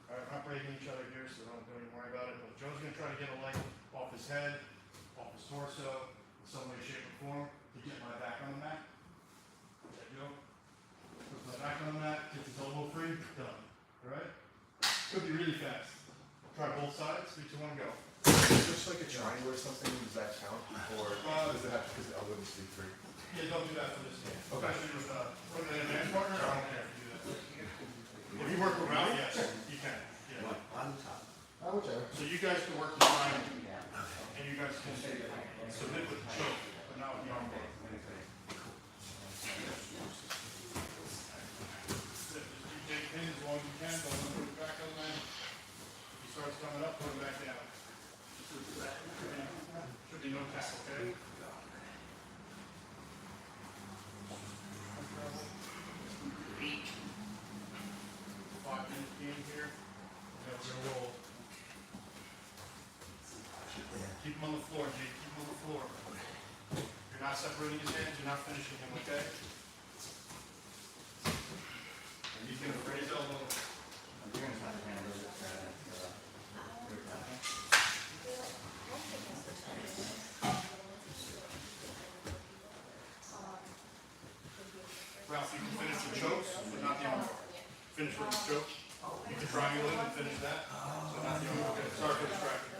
Alright, we're not breaking each other here, so don't even worry about it. But Joe's going to try to get a leg off his head, off his torso, in some way, shape, or form, to get my back on the mat. There you go. Puts my back on the mat, gets his elbow free, done. Alright? Could be really fast. Try both sides, 3, 2, 1, go. Just like a triangle or something, does that count? Or does it have to, because I wouldn't sleep through? Yeah, don't do that for this game. Okay. Especially with an advanced partner, I don't care if you do that. If you work around, yes, you can. Yeah. On top. Whichever. So you guys can work the triangle, and you guys can submit with the choke, but not with the arm bar. Just keep taking pins as long as you can, don't let him put it back on the mat. If he starts coming up, put him back down. Should be no tap, okay? Keep him on the floor, Jake. Keep him on the floor. You're not separating his hands. You're not finishing him, okay? And he's going to raise elbow. You're gonna have to handle it. Ralph, you can finish the chokes, but not the arm bar. Finish with the choke. You can triangle it and finish that, but not the arm bar. Okay, sorry for distracting.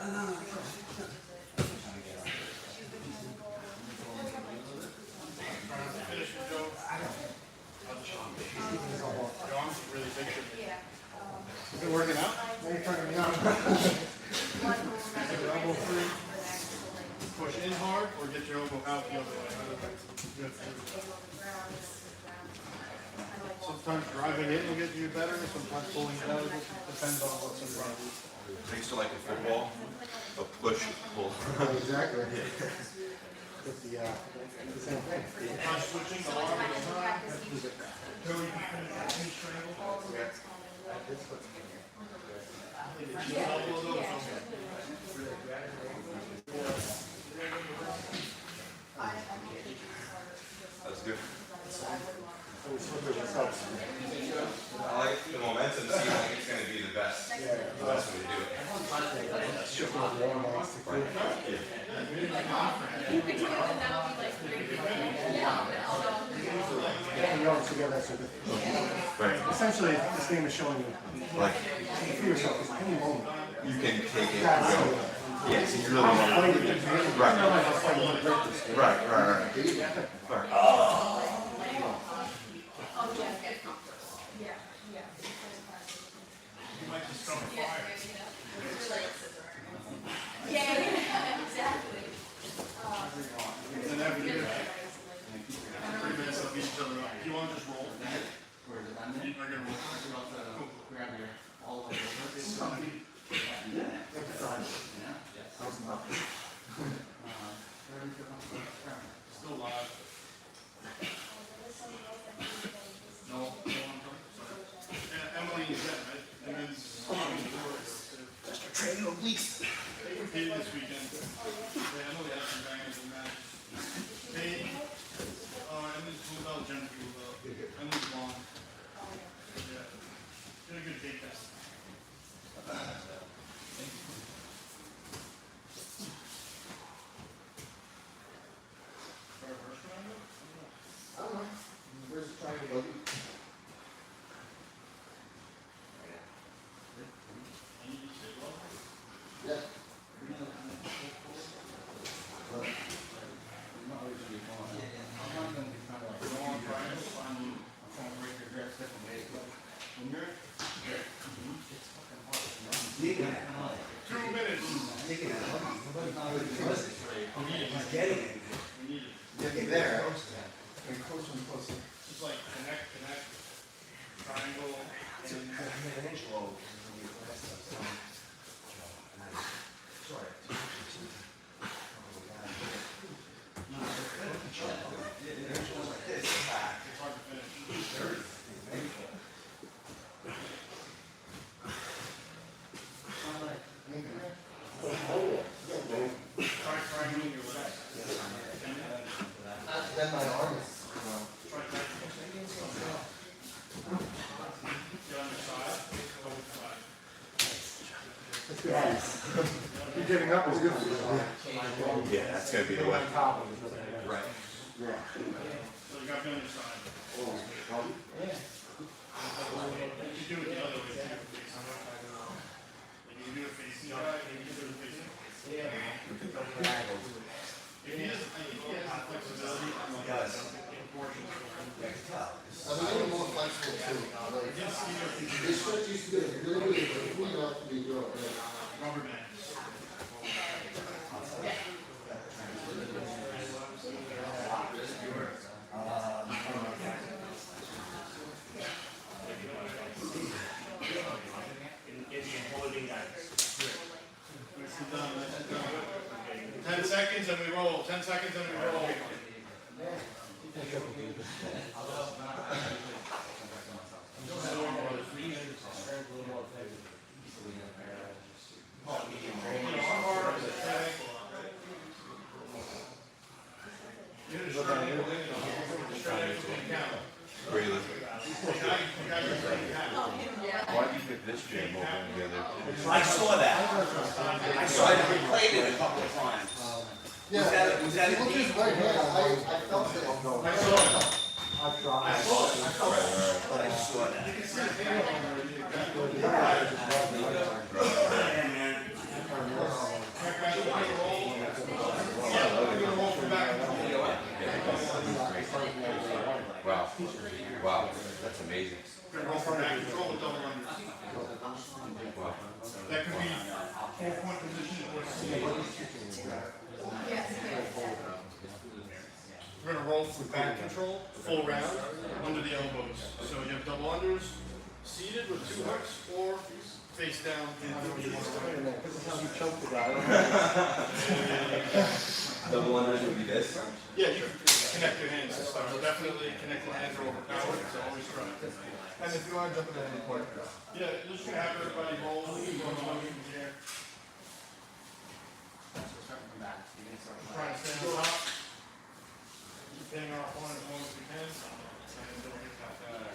Try not to finish with Joe. Your arms are really big. You been working out? Now you're turning me on. Get your elbow free. Push in hard or get your elbow out the other way. Good. Sometimes driving in will get you better, sometimes pulling it out, it depends on what's in front of you. Thanks to like in football, a push, pull. Exactly. It's the same thing. Sometimes switching the arm at a time. Joe, you can finish that knee strangle. Just elbow those over. That's good. Always slippery when it helps. I like the momentum, seems like it's gonna be the best. The best way to do it. Shifting of the arm elastically. Getting the arms together, so that Right. essentially this game is showing you, Like, you feel yourself at any moment. you can take it and That's go. Yeah, so you really want to. Right. Right. You might just start a fire. We're gonna roll. Cool. Grab your all the way over. Still live. No, Emily is that, right? Emily's Just a train of leaks. they competed this weekend. Yeah, Emily had some bangers in match. Emily's blue belt, Jen's blue belt. Emily's blonde. Yeah. Did a good take test. I don't know. Where's the triangle? Yeah. Digging it. 2 minutes. Digging it. He's getting it. Getting there. Getting closer and closer. Just like connect, triangle, and it's hard to finish. Try triangling your legs. Then my arm is, Try triangling. Get on your side, go with the side. that's good. You're giving up is good for you. Yeah, that's gonna be the way. Right. Yeah. So you got to be on your side. You can do it the other way too. You can do it facing your right, you can do it facing. If he has flexibility, Yes. I'm a little more flexible too. Like, this stretch used to be really good, but if we have to be good. rubber bands. Nicely done, nicely done. 10 seconds and we roll, 10 seconds and we roll. Where you live? Why'd you pick this jam over the other? I saw that. I saw it replayed it a couple of times. Yeah. Was that Look at his right hand, I felt it. I've tried. But I saw that. Wow. Wow. That's amazing. Gonna roll from back control with double unders. Wow. That could be 4-point position or C. We're gonna roll from back control, full round, under the elbows. So you have double unders, seated with 2 hooks, or face down. This is how you choke the guy. Double unders would be this? Yeah, you can connect your hands and stuff. So definitely connect your hands are overpowered, so always try. And if you want to jump in at any point. Yeah, you're just gonna have everybody roll, one here. Try to stay on top. Keep hitting our opponent as long as we can. And don't get caught down.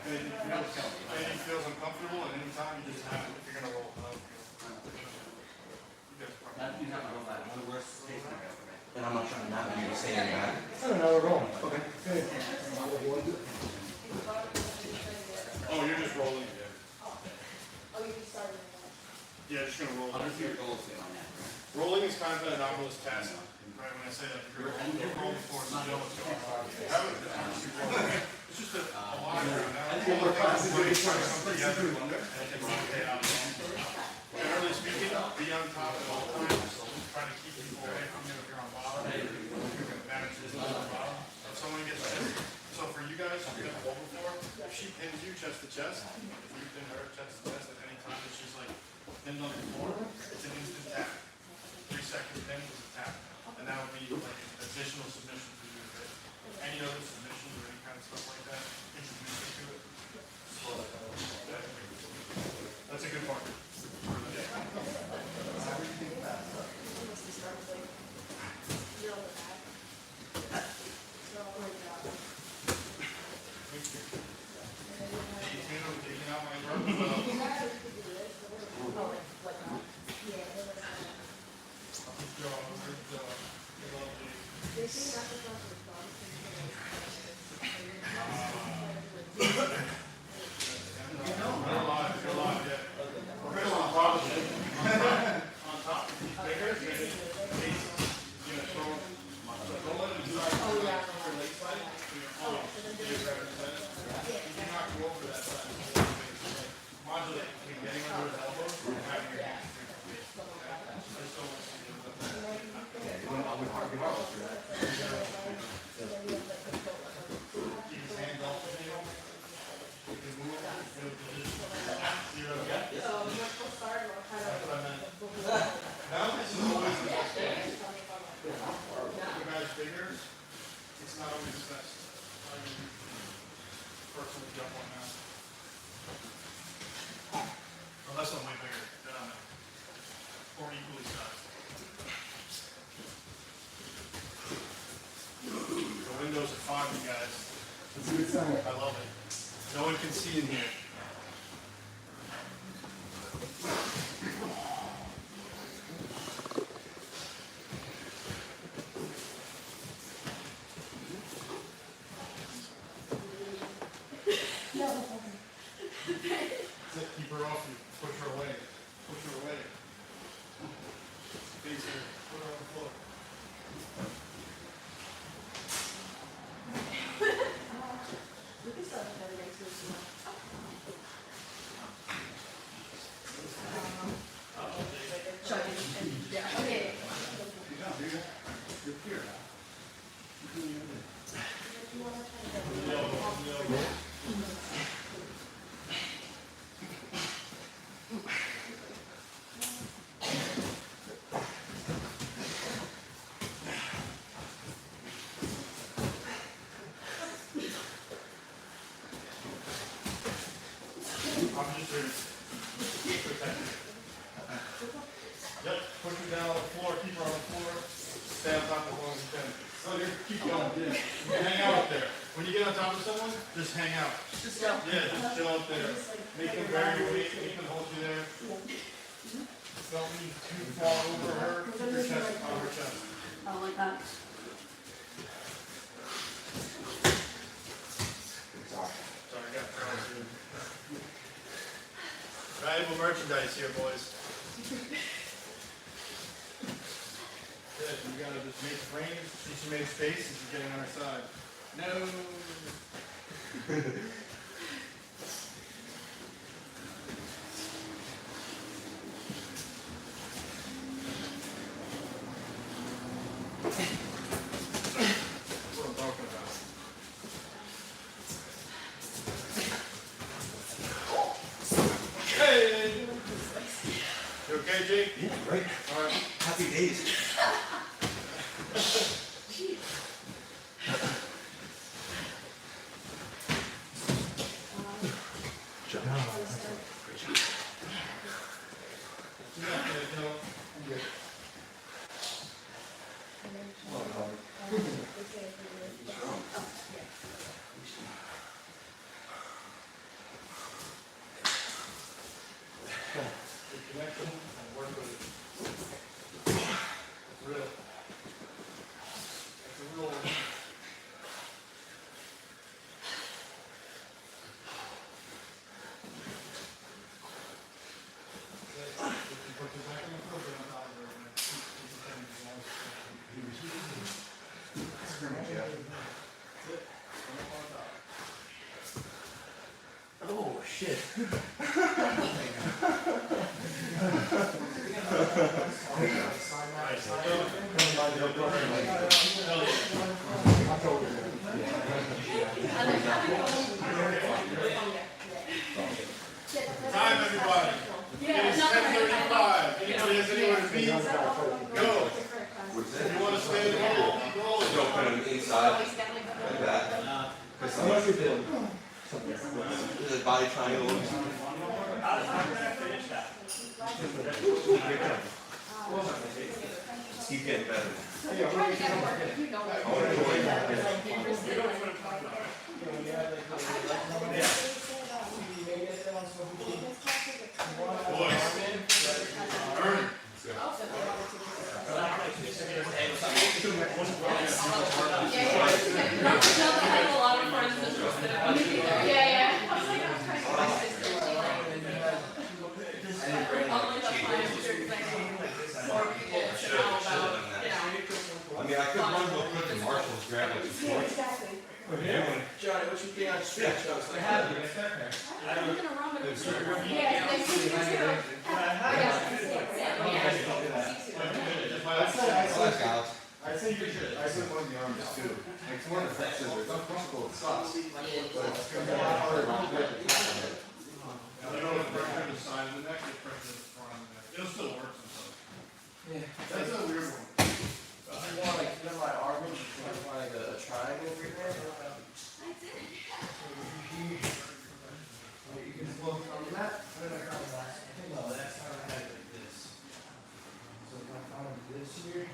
Anything feels uncomfortable at any time, you just have it if you're gonna roll. And I'm not trying not to be saying that. I don't know, we're rolling. Okay. Oh, you're just rolling. Oh, you started with that. Yeah, just gonna roll. Rolling is kind of an anomalous task. Right, when I say that, you're rolling for it, you know what's going on. It's just a lot of we're trying to come together and rotate out. Generally speaking, be on top at all times. Try to keep people away from you if you're on bottom. You can manage this on the bottom. If someone gets hit, so for you guys, if you have a roll before, if she chest to chest. If you pin her chest to chest at any time that she's like pinned on the floor, it's an instant tap. 3 seconds pin is a tap. And that would be like an additional submission for you. Any other submissions or any kind of stuff like that, introduce her to it. That's a good part. Taking out my rope. It's not always the best. I personally jump on that. Unless I'm way bigger than I'm or equally sized. The windows are fine, you guys. It's a good sign. I love it. No one can see in here. Keep her off you. Push her away. Push her away. Face her. Put her on the floor. I'm just here to protect you. Yep, push her down on the floor, keep her on the floor, stay on top as long as you can. So you keep going, yeah. Hang out up there. When you get on top of someone, just hang out. Just go. Yeah, just chill up there. Make them bear your weight, make them hold you there. Don't be too far over her, keep your chest on her chest. I like that. Sorry, I got problems here. Valuable merchandise here, boys. Good, you gotta just make it rain. She made space and she's getting on her side. No. That's what I'm talking about. Hey! You okay, Jake? Yeah, right. All right. Happy days. Connection and work with it. It's real. It's a real one. Oh, shit. side, Always got like like the. that. How much you doing? The body triangle. How did I finish that? Just keep getting better. Trying to get work, you know. I mean, I could run real quick and Marshall's grab like the Yeah, exactly. Johnny, what you think on street shows? Like, have you. I'm gonna run with it. Yeah, they see you too. I think you should. I said one of the arms too. Like it's one of the scissors. It's uncomfortable, it sucks. But it's gonna be a lot harder to do it. Now, they don't have pressure to the side of the neck, they pressure to the front of the neck. It'll still work sometimes. Yeah. That's a weird one. You want like, you know, my arm, you want like a triangle over here? You can flow from that. No, that's how I had it like this. So if I found this here,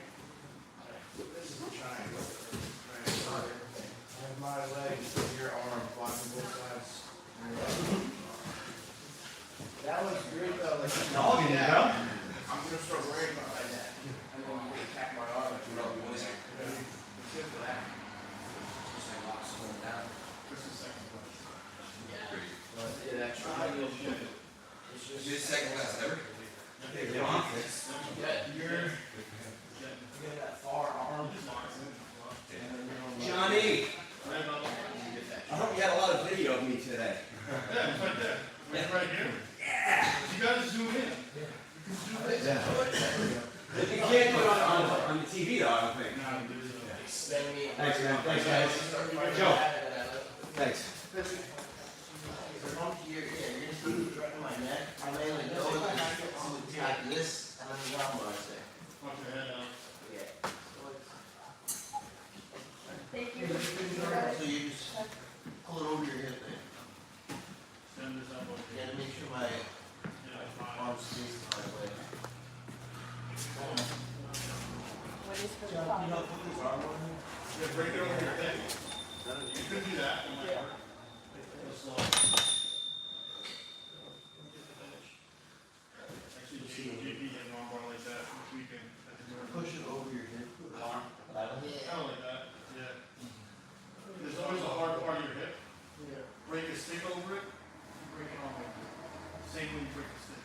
This is a triangle. I have my leg, your arm, blocking both sides. That was great though, like. Dog in there, bro. I'm gonna start worrying about my neck. And then I'm gonna tap my arm like you're up with it. Good for that. Just like lock someone down. This is second place. But yeah, that triangle shit. It's just. Is it second class ever? Okay, come on. You're that far arm. Johnny! I hope you had a lot of video of me today. Yeah, it's right there. It's right here. Yeah! You gotta zoom in. You can't do it on the TV though, I don't think. Thanks, man. Thanks, guys. Joe. Thanks. You're just threatening my neck. I mainly go like this, and then down what I say. Put your head out. Yeah. Thank you. So you just pull it over your hip there. Send this up over You here. gotta make sure my Yeah, fine. arms stays the right way. What is for the John, fun? you know, put this arm on here. Yeah, break it over your head. You could do that, it might work. Go slow. Actually, JP getting on bar like that, this weekend. Push it over your hip. Arm. Yeah. Kind of like that, yeah. There's always a hard part of your hip. Break a stick over it, you break it on over. Same when you break a stick.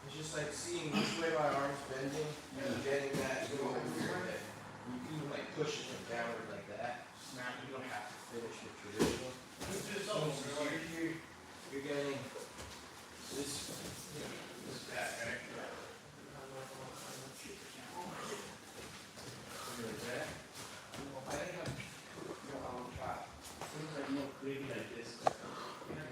It's just like seeing which way my arm's bending and getting that to go over your head. You can even like push it like downward like that. Snap, you don't have to. Finish it traditional. Just So almost like you're getting this back, right? Like that. I think I'm, I'll try. Things like no big like this.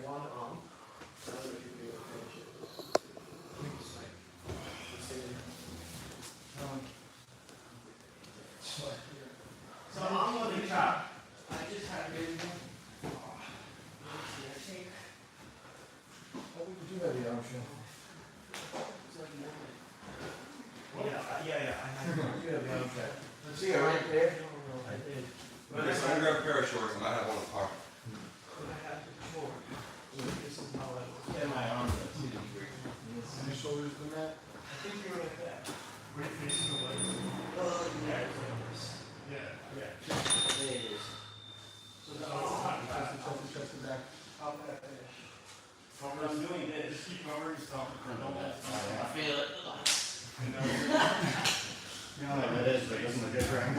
One arm. I don't know if you'll be able to finish it. I think it's like, let's say, So I'm on the top. I just had been. Oh, we could do that, the arm show. Yeah. I had You have the arm show. See it right there? I did. Okay, so I'm gonna grab a pair of shorts, I might have one in the car. But I have the chore. This is how I was. Get my arm. Any shoulders than that? I think you're like that. Great facing the legs. Yeah. Yeah. Yeah. There it is. So that's all. Chest and back. How can I finish? Cover, I'm doing this. just keep covering stuff. Don't let I feel it. You know, You know how that is, but it doesn't look good, right?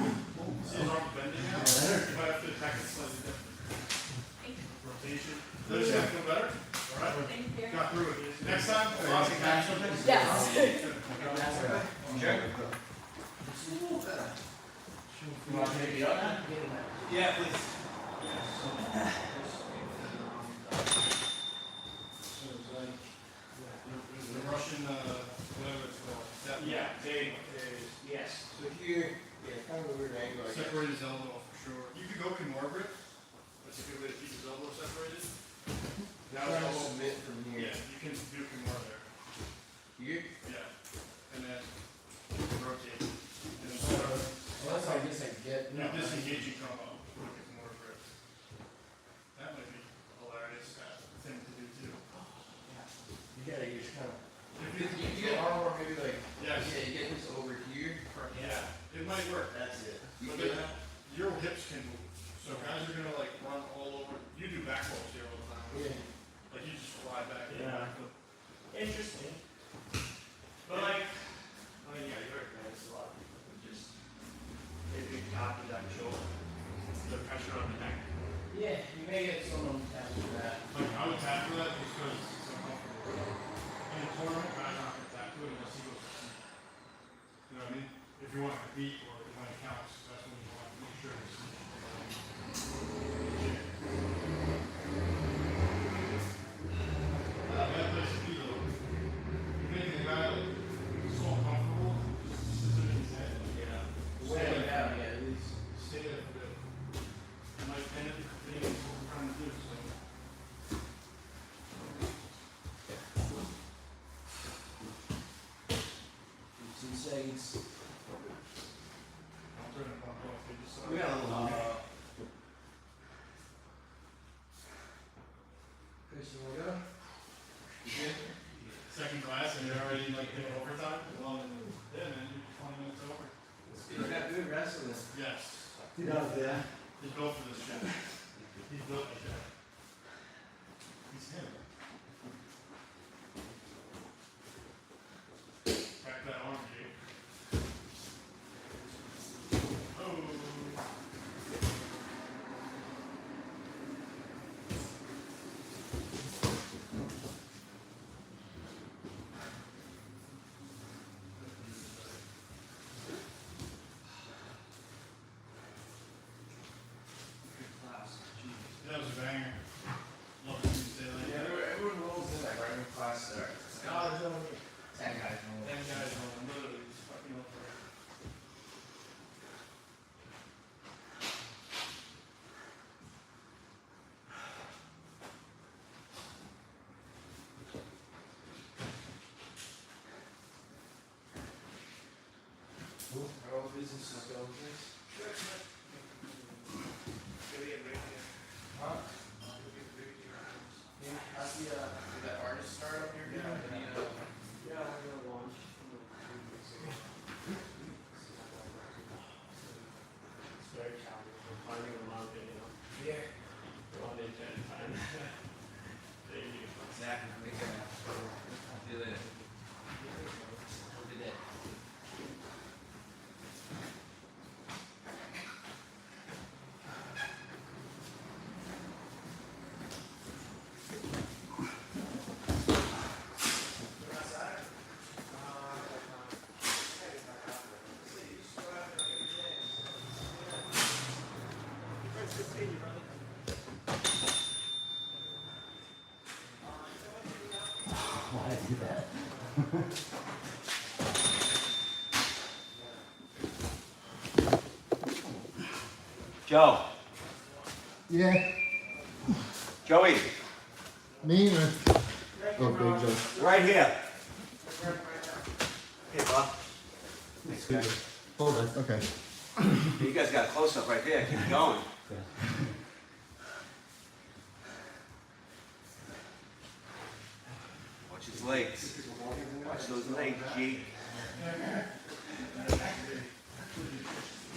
see his arms bending now? You might have to attack it slightly different. Rotation. Does that feel better? All right. Thank you. Got through it. Next time, lots of cash. Yes. Check. You want to take it up? Yeah, please. The Russian, whatever it's called. That- Yeah, they, yes. So here, yeah, kind of a weird angle, I guess. Separate his elbow for sure. can more grip. That's a good way to keep his elbow separated. Now Trying to elbow. submit from here. Yeah, you can do more there. Here? Yeah. And then rotate. And then Well, that's how I guess I get. you disengage and come up. Look at more grip. That might be a hilarious thing to do too. You gotta use kind of. If You get arm or maybe like. Yes. Yeah, you get this over here. Yeah, it might work. That's it. You But get then that? your hips can move. So guys are gonna like run all over. You do back rolls here all the time. Yeah. Like you just fly back. Yeah. Interesting. But like, I mean, yeah, you're right, it's a lot of people who just, if you top of that shoulder, the pressure on the neck. Yeah, you may get someone after that. Like I would tap for that because it's uncomfortable. In a tournament, I'm not gonna tap to it unless he goes to sleep. You know what I mean? If you want to compete or when it counts, that's when you want to make sure it's sleep. That place to be though. You're making the guy like so uncomfortable, just sits in his head. Yeah. Stay like that. Yeah, at least. Stay there for a bit. And like, and if the thing is what we're trying to do, so. Some seconds. I'll turn it back off. They just, We got a little longer. Chris, you wanna go? You good? second class and you're already like in overtime? Well, yeah, man, you're 20 minutes over. You got good wrestling. Yes. Yeah. He's built for this shit. He's built like that. He's him. Back that arm, Jake. Oh. That was a banger. Love to see you say that. Yeah, everyone rolls in like right when class starts. Oh, there's only 10 guys. That guy's on literally just fucking up for it. How all business is going, Chris? Huh? Yeah, how's the, did that artist start up here? Yeah, Yeah, we're gonna launch. It's very challenging, we're finding a market, you know, Yeah. one day at a time. Thank you. Exactly. See you later. Have a good day. Joe, Yeah, Joey, me or? Oh, Big Joe. right here. Hey, Bob. Hold on, okay. You guys got a close-up right there. Keep going. Watch his legs. Watch those legs, G.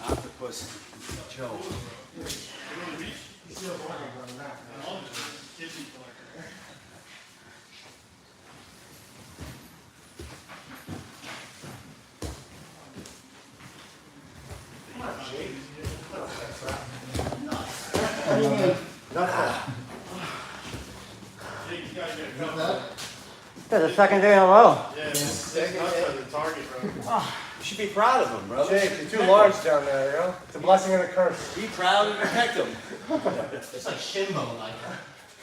Octopus. Joe. That's the second day in a row. Yeah, it's nuts at the target, bro. You should be proud of him, brother. Jake, you're too large down there, yo. It's a blessing and a curse. Be proud and protect him. It's like shin bone, like.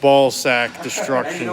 Ball sack destruction.